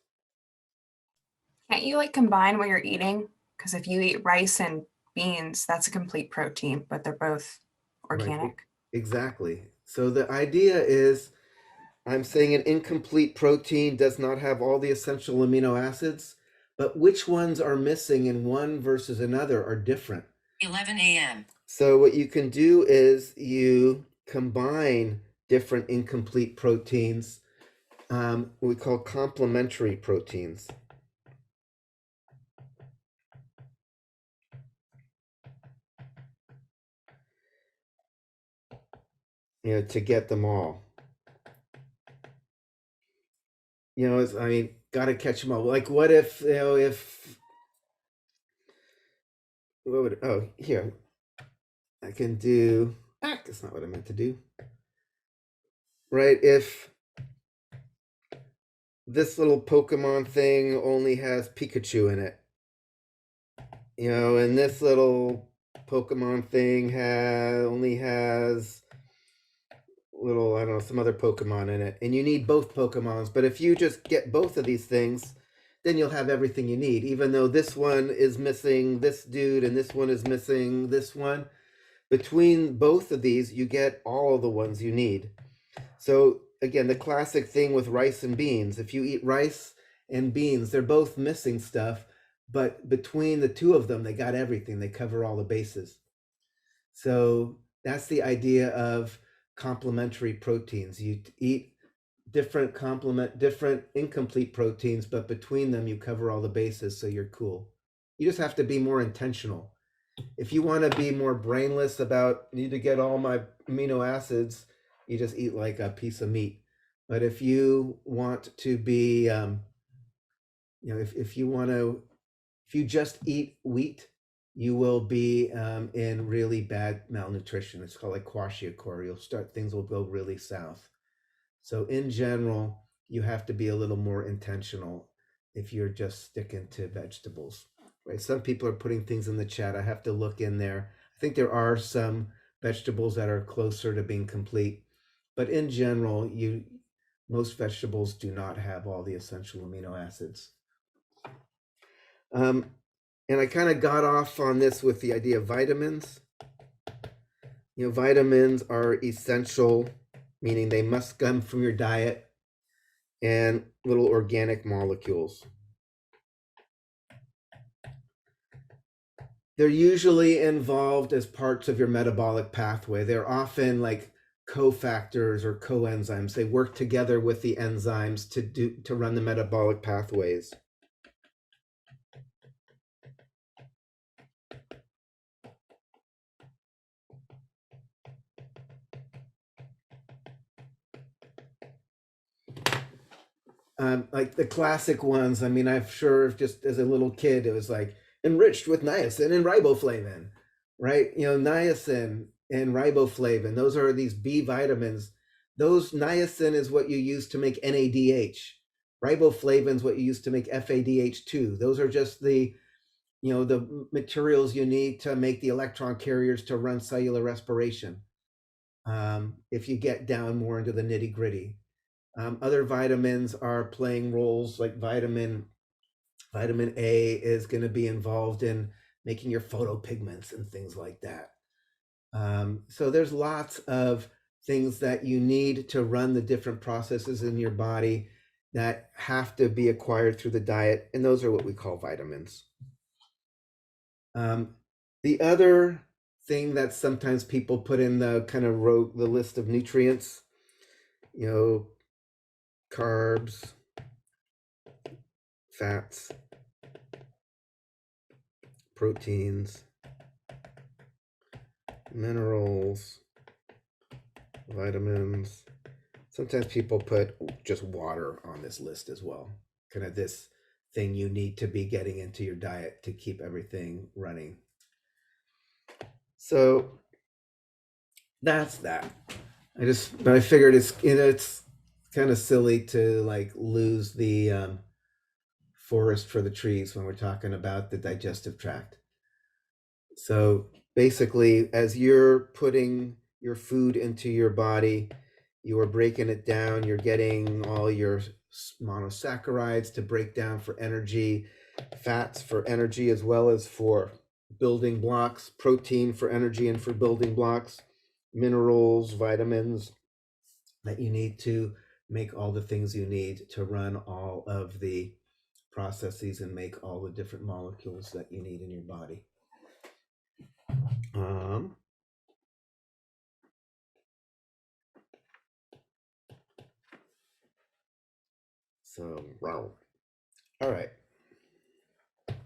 S5: Can't you like combine what you're eating? Because if you eat rice and beans, that's a complete protein, but they're both
S1: Right,
S5: organic.
S1: exactly. So the idea is, I'm saying an incomplete protein does not have all the essential amino acids, but which ones are missing in one versus another are different.
S6: 11 a.m.
S1: So what you can do is you combine different incomplete proteins, we call complementary proteins. To get them all. I mean, got to catch them all. Like, what if, here, I can do, that's not what I meant to do. Right, if this little Pokemon thing only has Pikachu in it, and this little Pokemon thing only has little, I don't know, some other Pokemon in it, and you need both Pokemons, but if you just get both of these things, then you'll have everything you need, even though this one is missing this dude and this one is missing this one. Between both of these, you get all of the ones you need. So again, the classic thing with rice and beans, if you eat rice and beans, they're both missing stuff, but between the two of them, they got everything. They cover all the bases. So that's the idea of complementary proteins. You eat different incomplete proteins, but between them, you cover all the bases, so you're cool. You just have to be more intentional. If you want to be more brainless about need to get all my amino acids, you just eat like a piece of meat. But if you want to be, if you just eat wheat, you will be in really bad malnutrition. It's called like kwashiorkor. Things will go really south. So in general, you have to be a little more intentional if you're just sticking to vegetables. Right? Some people are putting things in the chat. I have to look in there. I think there are some vegetables that are closer to being complete, but in general, most vegetables do not have all the essential amino acids. And I kind of got off on this with the idea of vitamins. Vitamins are essential, meaning they must come from your diet, and little organic molecules. They're usually involved as parts of your metabolic pathway. They're often like cofactors or coenzymes. They work together with the enzymes to run the metabolic pathways. Like the classic ones, I mean, I'm sure just as a little kid, it was like enriched with niacin and riboflavin, right? Niacin and riboflavin, those are these B vitamins. Those niacin is what you use to make NADH. Riboflavin is what you use to make FADH2. Those are just the materials you need to make the electron carriers to run cellular respiration. If you get down more into the nitty gritty. Other vitamins are playing roles, like vitamin A is going to be involved in making your photopigments and things like that. So there's lots of things that you need to run the different processes in your body that have to be acquired through the diet, and those are what we call vitamins. The other thing that sometimes people put in the kind of the list of nutrients, carbs, fats, proteins, minerals, vitamins. Sometimes people put just water on this list as well. Kind of this thing you need to be getting into your diet to keep everything running. So that's that. But I figured it's kind of silly to like lose the forest for the trees when we're talking about the digestive tract. So basically, as you're putting your food into your body, you are breaking it down. You're getting all your monosaccharides to break down for energy, fats for energy, as well as for building blocks, protein for energy and for building blocks, minerals, vitamins that you need to make all the things you need to run all of the processes and make all the different molecules that you need in your body. Wow. All right.